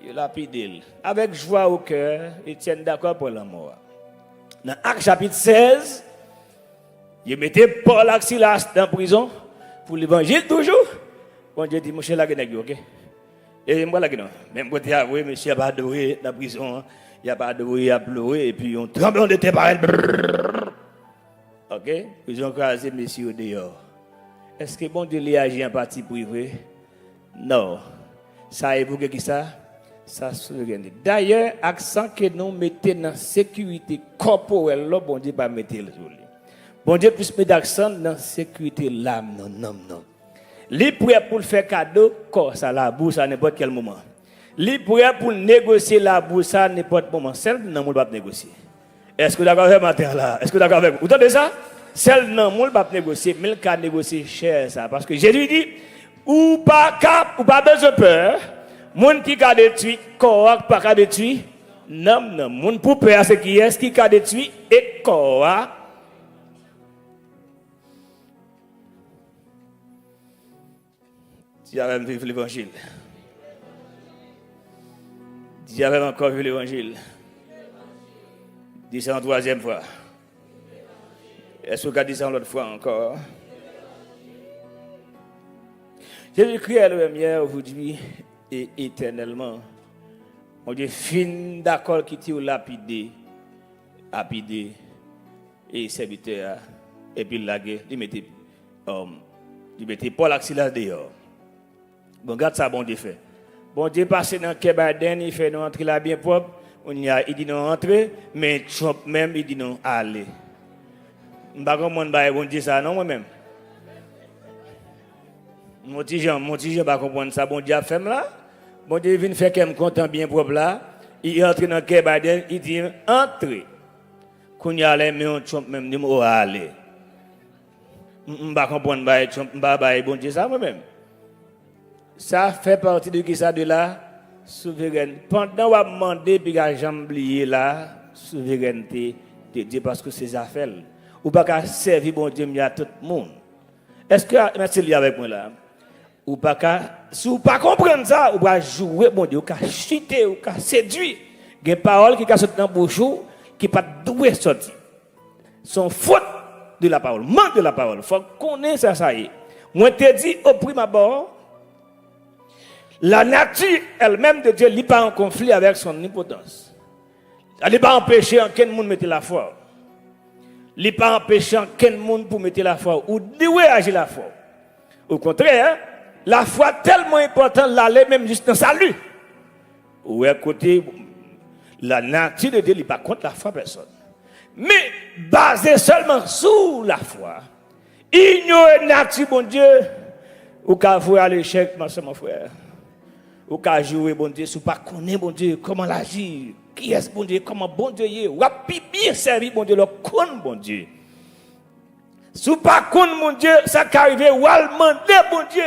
Il a pidé. Avec joie au cœur, Étienne d'accord pour la mort. Dans Actes chapitre 16, il mettait Paul et Silas dans la prison pour l'évangile toujours. Bon Dieu dit, monsieur, la gueule, ok? Et moi, la gueule, même quand il a avoué, monsieur, il n'a pas adoré dans la prison, il n'a pas adoré, il a pleuré, et puis on tremblant de tes paroles. Ok? Ils ont crasé monsieur dehors. Est-ce que bon Dieu a agi en partie privée? Non. Ça évoque qui ça? Ça souveraineté. D'ailleurs, accent que nous mettons dans la sécurité corporelle, là, bon Dieu pas mettre le sur lui. Bon Dieu plus mettre accent dans la sécurité l'âme, non. Les prêts pour le faire cadeau, corps, ça la bouche à n'importe quel moment. li prêt pour négocier la bourse à n'importe moment. Celle non moun pas négocier. Est-ce que d'accord avec matin là? Est-ce que d'accord avec vous? Vous entendez ça? Celle non moun pas négocier, mais le cas négocier cher ça parce que Jésus dit ou pas besoin peur. Moun qui a détruit, corps pas ka détruit. Non, moun pour peur c'est qui est-ce qui a détruit et corps. Tu avais vu l'évangile. Tu avais encore vu l'évangile. Dis ça en troisième fois. Est-ce que vous avez dit ça l'autre fois encore? Jésus-Christ est le même aujourd'hui et éternellement. On dit fin d'accord qui tire lapidé et serviteur et puis lagué, il mettait Paul Axila dehors. Bon, regarde ça, bon Dieu fait. Bon Dieu passe dans le Kebaden, il fait nous entrer là bien propre. Il dit non entrer, mais Trump même, il dit non aller. Je ne sais pas comment bon Dieu ça, non, moi-même. Mon petit Jean, je ne pas comprendre ça, bon Dieu a fait là. Bon Dieu vient faire qu'il me content bien propre là. Il entre dans le Kebaden, il dit entrer. Quand il allait, mais on Trump même, il dit aller. Je ne sais pas comprendre Trump, je ne sais pas bon Dieu ça, moi-même. Ça fait partie de qui ça de la souveraineté. Pendant qu'on a demandé, puis qu'on a jamais oublié la souveraineté de Dieu parce que c'est ça fait. Ou pas qu'à servir bon Dieu à tout le monde. Est-ce que merci lié avec moi là? Ou pas qu'à si vous pas comprendre ça, ou pas jouer bon Dieu, ou qu'à chuter, ou qu'à séduire. Il y a des paroles qui sont dans le bouche qui pas doué sortir. Sont faute de la parole, manque de la parole. Il faut connaître ça y est. Moi te dis au prime abord. La nature elle-même de Dieu n'est pas en conflit avec son omnipotence. Elle n'est pas empêchée en quel monde mettre la foi. Elle n'est pas empêchée en quel monde pour mettre la foi ou d'où agir la foi. Au contraire, la foi tellement importante l'aller même juste dans salut. Ou à côté, la nature de Dieu n'est pas contre la foi personne. Mais basé seulement sur la foi, ignorer la nature bon Dieu, ou qu'à voir à l'échec, mon frère. Ou qu'à jouer, bon Dieu, si vous ne connaissez pas, bon Dieu, comment l'agir, qui est bon Dieu, comment bon Dieu est, ou à bien servir, bon Dieu, le con, bon Dieu. Si vous ne connaissez pas, bon Dieu, ça qui arrive, ou à demander, bon Dieu,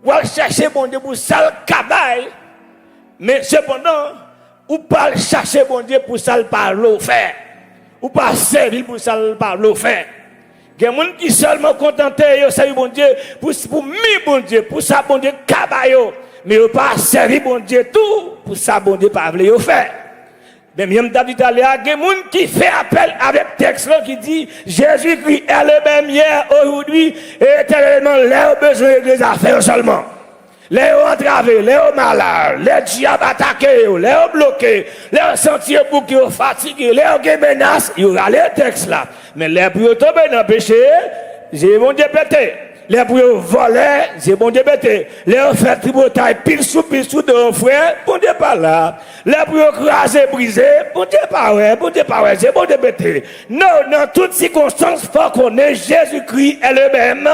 ou à chercher, bon Dieu, pour ça le cabaye, mais cependant, ou pas chercher, bon Dieu, pour ça le parler, faire, ou pas servir pour ça le parler, faire. Il y a des gens qui seulement contentés, ça bon Dieu, pour bon Dieu, pour ça, bon Dieu, cabaye. Mais il pas servi bon Dieu tout pour ça bon Dieu pas voulu faire. Mais même David il y a des gens qui fait appel avec texte qui dit Jésus-Christ est le même hier aujourd'hui et éternellement les besoin des affaires seulement. Les entravés, les malades, les diables attaqués, les bloqués, les sentiers bouqués, fatigués, les menaces, il y aura les textes là. Mais les pour tomber dans le péché, j'ai bon Dieu pété. Les pour voler, c'est bon Dieu bêté. Les faire tribotaille, pile sous de frère, bon Dieu pas là. Les pour craser, briser, bon Dieu pas ouais, c'est bon Dieu bêté. Non, dans toutes circonstances, faut qu'on ait Jésus-Christ est le même.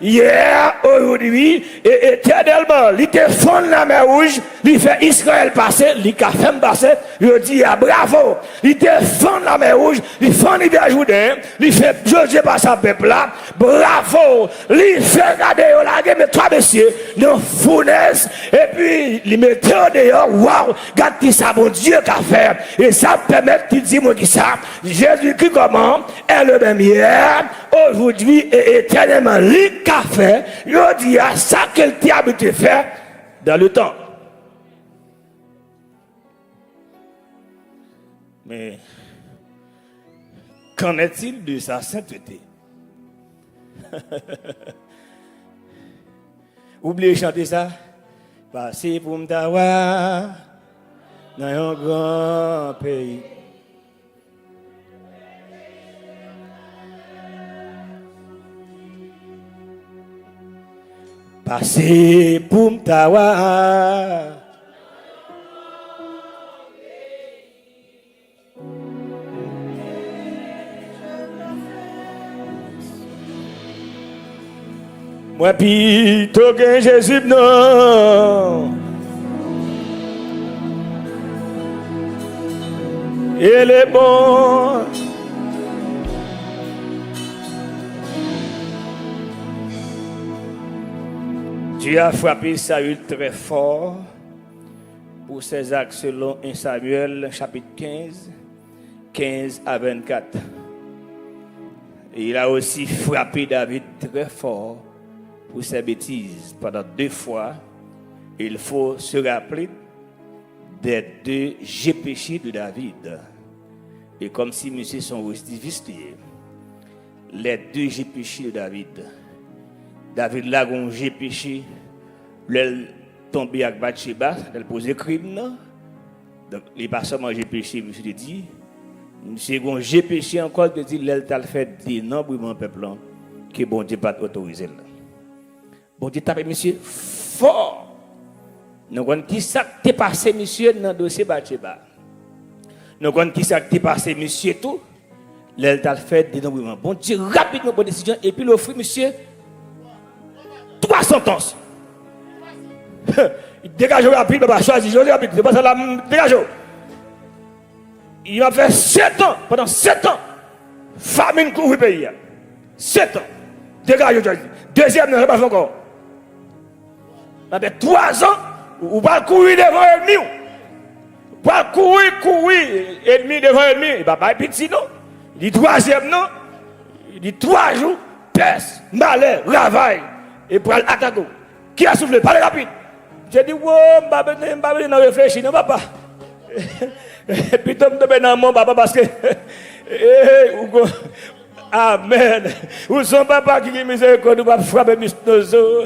Hier, aujourd'hui, et éternellement, il te fond la mer rouge, il fait Israël passer, il fait passer, il dit bravo, il te fond la mer rouge, il fait l'hiver Jourdain, il fait Josué passer peuple là, bravo, il fait regarder la guerre, mais trois messieurs, dans fournaise, et puis il met dehors, waouh, regarde qui ça, mon Dieu, qu'a fait, et ça permet, tu dis moi qui ça, Jésus-Christ comment, est le même hier, aujourd'hui, et éternellement, qu'a fait, il dit à ça qu'elle t'a habitué faire dans le temps. Mais qu'en est-il de sa sainteté? Oubliez de chanter ça. Passer pour m'tawa dans un grand pays. Passer pour m'tawa. Moi, puis, t'as Jésus, non. Il est bon. Dieu a frappé Saül très fort pour ses actes selon 1 Samuel chapitre 15 à 24. Et il a aussi frappé David très fort pour ses bêtises. Pendant 2 fois, il faut se rappeler des 2 péchés de David. Et comme si monsieur sont récidivistes, les 2 péchés de David. David là, un péché, il tombé avec Bathsheba, il posait crime. Donc, il n'est pas seulement péché, monsieur te dit. Monsieur a péché encore, il dit, il t'a fait dire non pour mon peuple, que bon Dieu pas autorisé. Bon Dieu tape monsieur fort. Nous connaissons qui ça t'est passé, monsieur, dans le dossier Bathsheba. Nous connaissons qui ça t'est passé, monsieur, tout. Il t'a fait dire non pour mon bon Dieu, rapidement, bonne décision, et puis l'offre, monsieur, 300 ans. Dégage rapide, papa, choisis, rapide, c'est pas ça là, dégage. Il m'a fait 7 ans, pendant 7 ans, famine couvre le pays. 7 ans. Dégage, deuxième, non, je ne pas fait encore. Ça fait 3 ans, ou pas courir devant l'ennemi. Pas courir, ennemi devant ennemi. Il ne va pas être petit, non. Il dit 3e, non. Il dit 3 jours, peste, malheur, ravaille. Et pour l'attaquer. Qui a soufflé? Parlez rapide. J'ai dit, wow, je ne vais pas réfléchir, non, papa. Et puis, je me tombe dans mon papa parce que. Amen. Ou son papa qui est miséricorde, ou pas frapper Mistozo.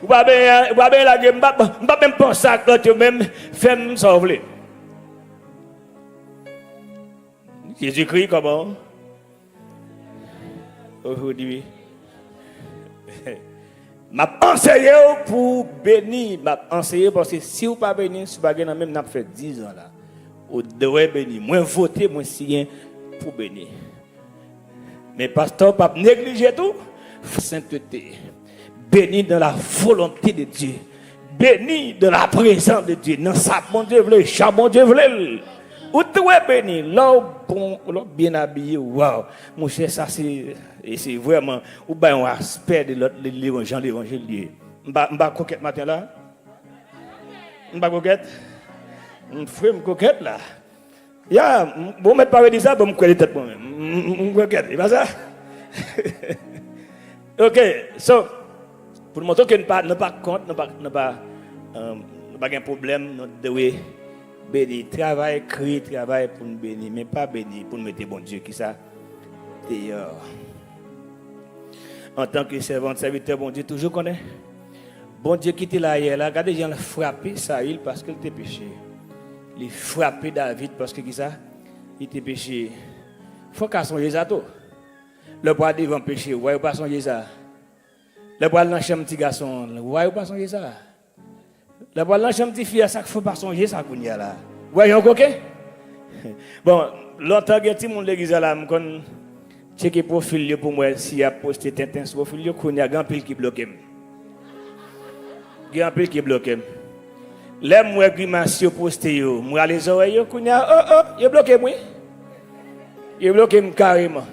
Ou pas bien la gueule, ou pas même penser à toi, tu même faire me sauver. Jésus-Christ, comment? Aujourd'hui. M'a enseigné pour bénir, m'a enseigné parce que si vous pas bénir, si vous pas bénir, même n'a fait 10 ans là. Vous devez bénir. Moi voter, moi signer pour bénir. Mais pasteur, pas négliger tout. Sainteté. Béni dans la volonté de Dieu. Béni dans la présence de Dieu. Dans sa bon Dieu voulait, cha bon Dieu voulait. Vous devez bénir. Là, bon, bien habillé. Waouh. Mon cher, ça c'est vraiment ou bien un aspect de l'évangile. M'ba coquette matin là. M'ba coquette. M'frère coquette là. Ya, bon mettre pas dire ça, bon me coller tête moi même. Coquette, c'est pas ça. OK, so pour montrer que ne pas compte, ne pas un problème, nous devons bénir, travail, crier, travail pour nous bénir, mais pas bénir pour nous mettre bon Dieu qui ça dehors. En tant que servant, serviteur, bon Dieu, toujours connaît. Bon Dieu qui était là hier, là, regardez, il a frappé Saül parce qu'il était péché. Il a frappé David parce que qui ça? Il était péché. Il faut qu'à songer ça tout. Le bois devant péché, ouais, ou pas songer ça. Le bois dans la chambre petit garçon, ouais, ou pas songer ça. Le bois dans la chambre petit fille, ça faut pas songer ça qu'on y a là. Ouais, OK? Bon, longtemps que tout le monde l'église là, me connaît. Checker profil pour moi si a posté Tintin sur profil yo qu'on y a grand pile qui bloque. Grand pile qui bloque. Les moi grimace posté yo, moi les oreilles yo qu'on y a yo bloqué moi. Yo bloqué carrément.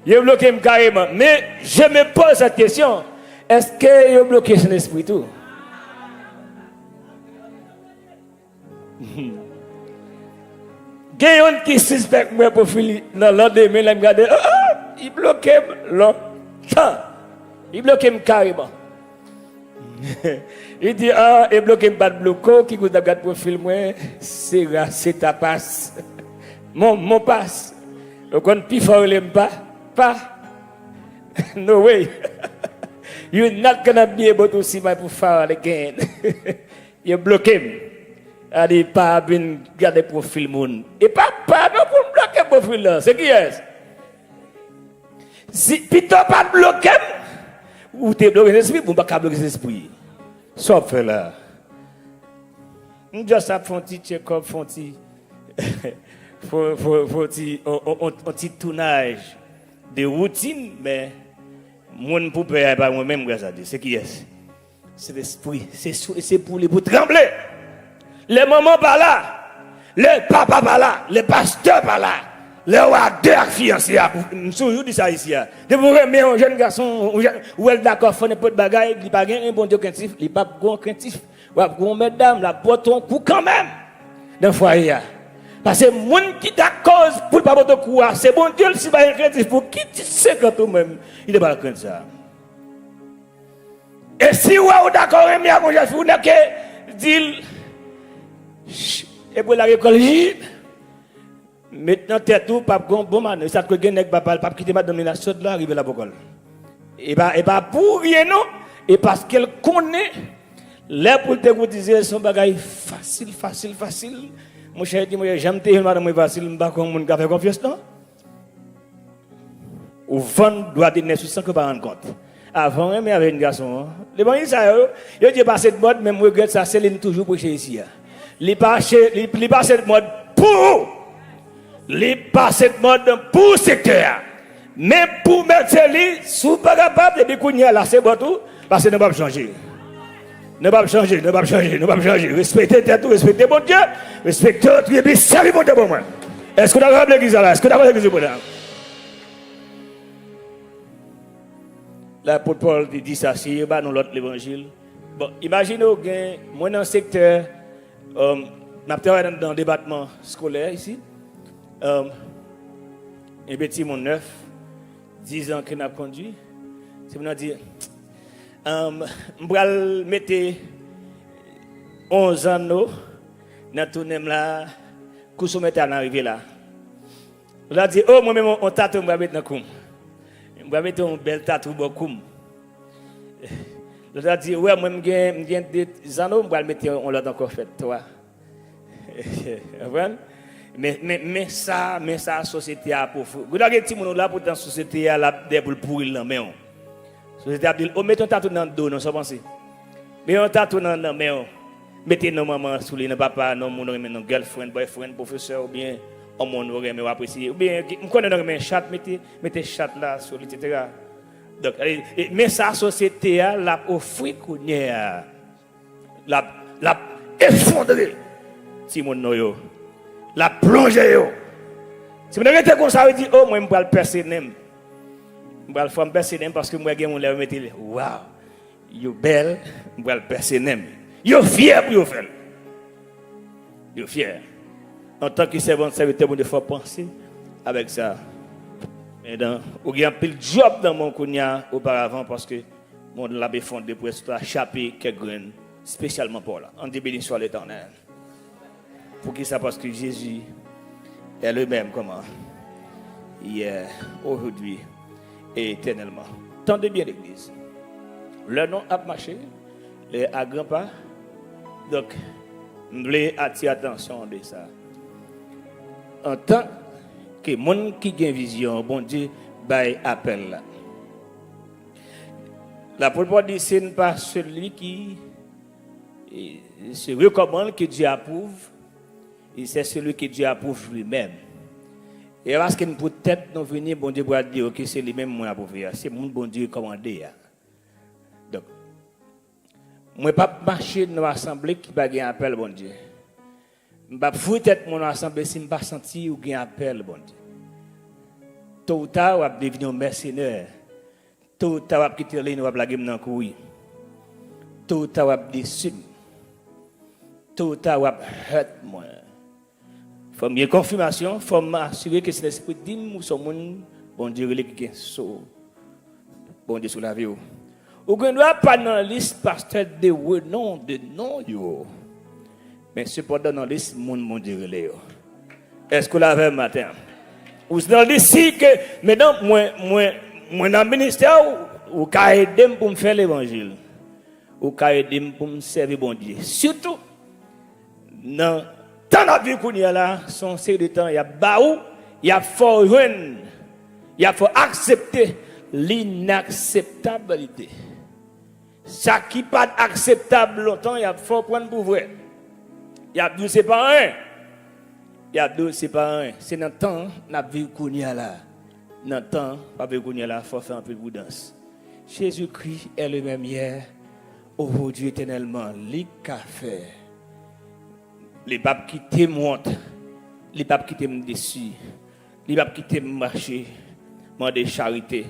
Yo bloqué carrément, mais je me pose cette question, est-ce que yo bloqué son esprit tout? Gayon qui suspecte moi pour finir dans l'endemain, là me regarder, il bloquait longtemps. Il bloquait carrément. Il dit il bloquait pas de bloco qui vous regarde profil moi, c'est ta passe. Mon passe. Donc on plus fort l'aime pas. No way. You're not gonna be able to see my profile again. You bloqué. A dit pas bien garder profil moun. Et pas non pour bloquer profil là. C'est qui est? Si plutôt pas bloquer ou t'es bloqué l'esprit, ou pas bloquer l'esprit. Sauf là. On just a font petit check-up, font petit petit tournage de routine, mais mon poupée pas moi-même grâce à Dieu. C'est qui est? C'est l'esprit. C'est pour les pour trembler. les mamans pas là, les papas pas là, les pasteurs pas là. Les deux fiancés, je dis ça ici. De vous remettre un jeune garçon, ou elle d'accord, faut n'importe bagaille, il pas un bon Dieu craintif, il pas bon craintif, ou bon mesdames, la porte ton coup quand même dans le foyer. Parce que monde qui t'a cause pour pas porter coup, c'est bon Dieu si pas craintif pour qui tu sais quand toi-même, il est pas craindre ça. Et si vous êtes d'accord, vous n'avez que dire, et pour la récolte, maintenant, tête tout, pas bon man, ça que gagne pas quitter madame la sorte là, arriver la bocole. Et pas pour rien non, et parce qu'elle connaît, là pour te vous dire son bagage facile. Mon cher dit, moi j'aime te madame facile, m'pas comme mon café confiance non. Ou vendre doit donner sans que pas rendre compte. Avant, mais avec un garçon, les bons ça yo dit pas cette mode, même regrette ça, Céline toujours pour chez ici. Il pas cette mode pour cette mode pour secteur. Mais pour mettre lui, sous pas capable de découvrir là, c'est bon tout, parce que ne pas changer. Ne pas changer. Respectez tout, respectez mon Dieu, respectez tout, et puis servez mon Dieu pour moi. Est-ce que vous avez l'église là? Est-ce que vous avez l'église pour là? L'apôtre Paul dit ça, si vous avez l'autre l'évangile. Bon, imaginez, moi dans le secteur, je travaille dans le département scolaire ici. Un petit monde 9, 10 ans qu'il a conduit. C'est pour nous dire, je vais mettre 11 ans dans tout le là, pour se mettre à l'arrivée là. On a dit, oh, moi-même, on tatou, je vais mettre dans le coum. Je vais mettre un bel tatou dans le coum. On a dit, ouais, moi, je viens des anneaux, je vais mettre un lot encore fait, toi. Mais ça, la société a pour fou. Vous avez des gens là pour dans la société a la pour pourrir la main. La société a dit, oh, mettez un tatou dans le dos, non, ça pense. Mais un tatou dans la main, mettez nos mamans sous les papa, nos girlfriend, boyfriend, professeur, ou bien, on m'en apprécier. Ou bien, je connais un chat, mettez chat là, sur etc. Donc, mais la société a la offrir qu'on y a, la effondrer. Si mon noyo. La plongée. Si vous n'avez pas comme ça, vous dites, oh, moi, je vais le percer. Je vais le faire percer parce que moi, je vais le mettre. Waouh, vous belle, je vais le percer. Vous êtes fier pour vous faire. Vous êtes fier. En tant que serviteur, il faut penser avec ça. Et donc, vous avez un peu de job dans mon cognac auparavant parce que mon l'abbé fondé pour échapper quelques graines, spécialement pour là. On dit béni soit l'Éternel. Pour qui ça? Parce que Jésus est le même comment hier, aujourd'hui et éternellement. Tendez bien l'Église. Le nom a marché, les à grands pas. Donc, je voulais attirer attention de ça. En tant que monde qui a une vision, bon Dieu, bail appel là. La Paul dit, ce n'est pas celui qui se recommande que Dieu approuve. Et c'est celui que Dieu approuve lui-même. Et parce que peut-être nous venir, bon Dieu va dire que c'est lui-même qui approuve. C'est mon bon Dieu commandé. Donc, je ne vais pas marcher dans l'assemblée qui n'a pas appel, bon Dieu. Je ne vais pas foutre mon assemblée si je ne pas senti ou un appel, bon Dieu. Tôt ou tard, on va devenir un mercenaire. Tôt ou tard, on va quitter les nous, on va blaguer dans le couille. Tôt ou tard, on va déçu. Tôt ou tard, on va hurt moi. Il faut bien confirmation, il faut m'assurer que c'est l'esprit d'hymne ou son monde, bon Dieu, qui est sauvé. Bon Dieu, sur la vie. Ou ne doit pas dans la liste pasteur de non, yo. Mais cependant, dans la liste, mon Dieu, est-ce que vous l'avez matin? Ou dans la liste, si que, maintenant, moi, dans le ministère, ou qu'à aider pour me faire l'évangile, ou qu'à aider pour me servir bon Dieu. Surtout, dans la vie qu'on y a là, son série de temps, il y a baou, il y a fort il y a faut accepter l'inacceptabilité. Ça qui n'est pas acceptable longtemps, il y a fort prendre pour vrai. Il y a deux, c'est pas un. Il y a deux, c'est pas un. C'est dans le temps, la vie qu'on y a là. Dans le temps, la vie qu'on y a là, il faut faire un peu de prudence. Jésus-Christ est le même hier, aujourd'hui éternellement. Lui qu'a fait. Les papes qui te montent, les papes qui te déçus, les papes qui te marcher, demander charité,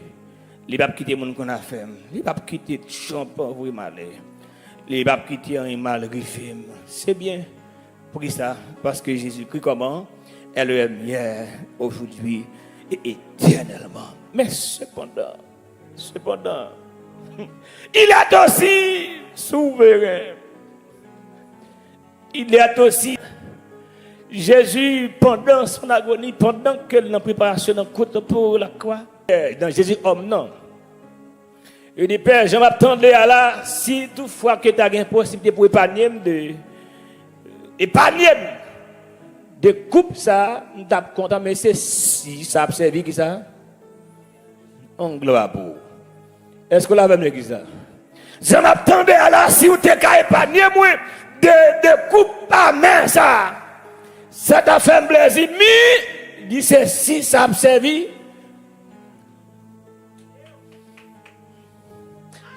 les papes qui te monde qu'on a fait, les papes qui te champent vous malé, les papes qui te ont mal riffé. C'est bien. Pour qui ça? Parce que Jésus-Christ comment? Elle est hier, aujourd'hui et éternellement. Mais cependant, il est aussi souverain. Il est aussi Jésus pendant son agonie, pendant qu'elle est en préparation d'un côté pour la croix. Dans Jésus homme non. Il dit Père, je m'attendais à là si toutefois que tu as une possibilité pour épargner de coupe ça, nous t'as content mais c'est si ça a servi qui ça. On gloire pour. Est-ce que la même l'église ça? Je m'attendais à là si vous t'es qu'à épargner moi de coupe à main ça. Ça t'a fait un plaisir, mais dit c'est si ça a servi.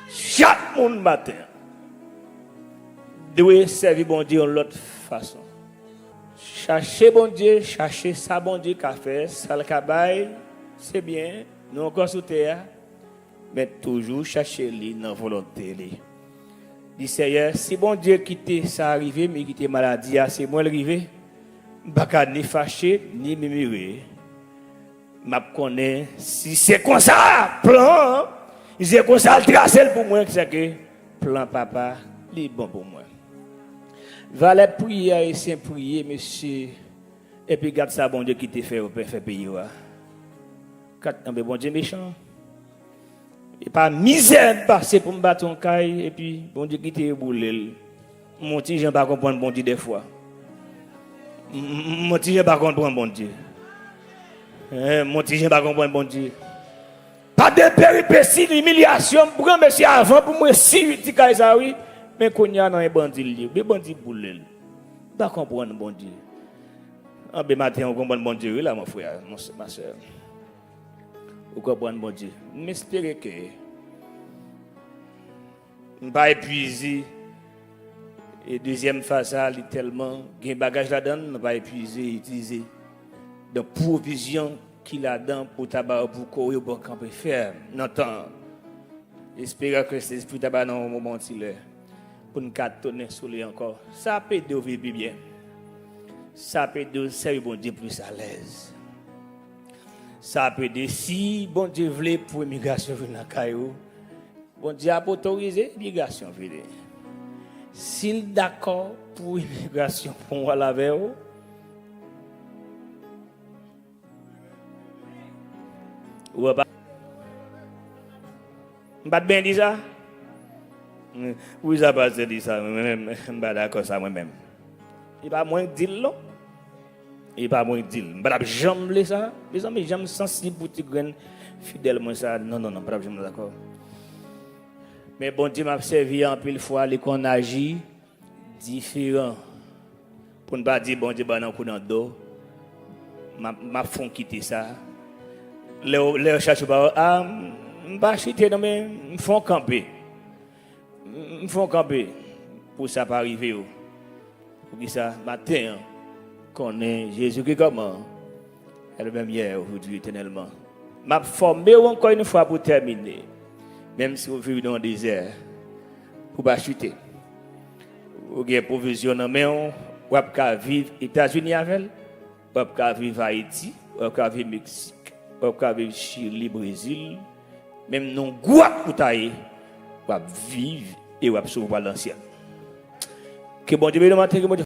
Chaque monde matin doit servir bon Dieu de l'autre façon. Chercher bon Dieu, chercher ça bon Dieu qu'a fait, ça le cabaye, c'est bien, nous encore sous terre, mais toujours chercher lui dans la volonté lui. Dit Seigneur, si bon Dieu quitte ça arrivé, mais quitte maladie, c'est moi l'arrivé, pas ni fâché ni murmurer. M'a connaît si c'est comme ça, plan, c'est comme ça le tracé pour moi c'est que plan papa, il est bon pour moi. Va les prier et saint prier monsieur et puis garde ça bon Dieu qui te fait au fait payer wa. Quand bon Dieu méchant. Et pas misère passer pour me battre en caille et puis bon Dieu qui te boulé. Mon petit Jean pas comprendre bon Dieu des fois. Mon petit Jean pas comprendre bon Dieu. Mon petit Jean pas comprendre bon Dieu. Pas de péripéties, d'humiliation pour monsieur avant pour moi si petit caille ça oui. Mais qu'on y a dans un bandit libre, des bandits boulés. Pas comprendre bon Dieu. En bé matin on comprend bon Dieu là mon frère, ma soeur. Vous comprenez bon Dieu. M'espérer que on pas épuisé et deuxième phase ça tellement gain bagage là-dedans, on pas épuiser utiliser de provision qu'il a dedans pour tabac pour courir pour camper faire. N'entend. J'espère que c'est esprit tabac dans un moment là. Pour nous tourner sur lui encore. Ça peut de vivre bien. Ça peut de servir bon Dieu plus à l'aise. Ça peut de si bon Dieu voulait pour l'immigration venir dans Caillou. Bon Dieu a autorisé l'immigration venir. S'il d'accord pour l'immigration pour moi la vers vous. Ou pas. Pas bien dit ça. Oui, ça passe dit ça, moi-même, je ne suis pas d'accord ça moi-même. Il n'y a pas moins de deal, non? Il n'y a pas moins de deal. Je ne peux pas jamais ça. Les amis, j'aime sensible pour tes fidèlement ça. Non, je ne peux pas jamais d'accord. Mais bon Dieu m'a servi en pile fois, les qu'on agit différent. Pour ne pas dire bon Dieu, bah non, coup dans le dos. Ma font quitter ça. Les chercheurs, je ne vais pas chuter, mais ils font camper. Il faut camper pour ça pas arriver. Pour que ça matin qu'on est Jésus qui comment elle même hier aujourd'hui éternellement. M'a formé encore une fois pour terminer. Même si vous vivez dans le désert pour pas chuter. Vous avez provision dans main, vous pouvez vivre aux États-Unis avec, vous pouvez vivre à Haïti, vous pouvez vivre au Mexique, vous pouvez vivre au Chili, Brésil, même non Guadeloupe vous tailler, vous vivre et vous sauver l'ancien. Que bon Dieu me demande que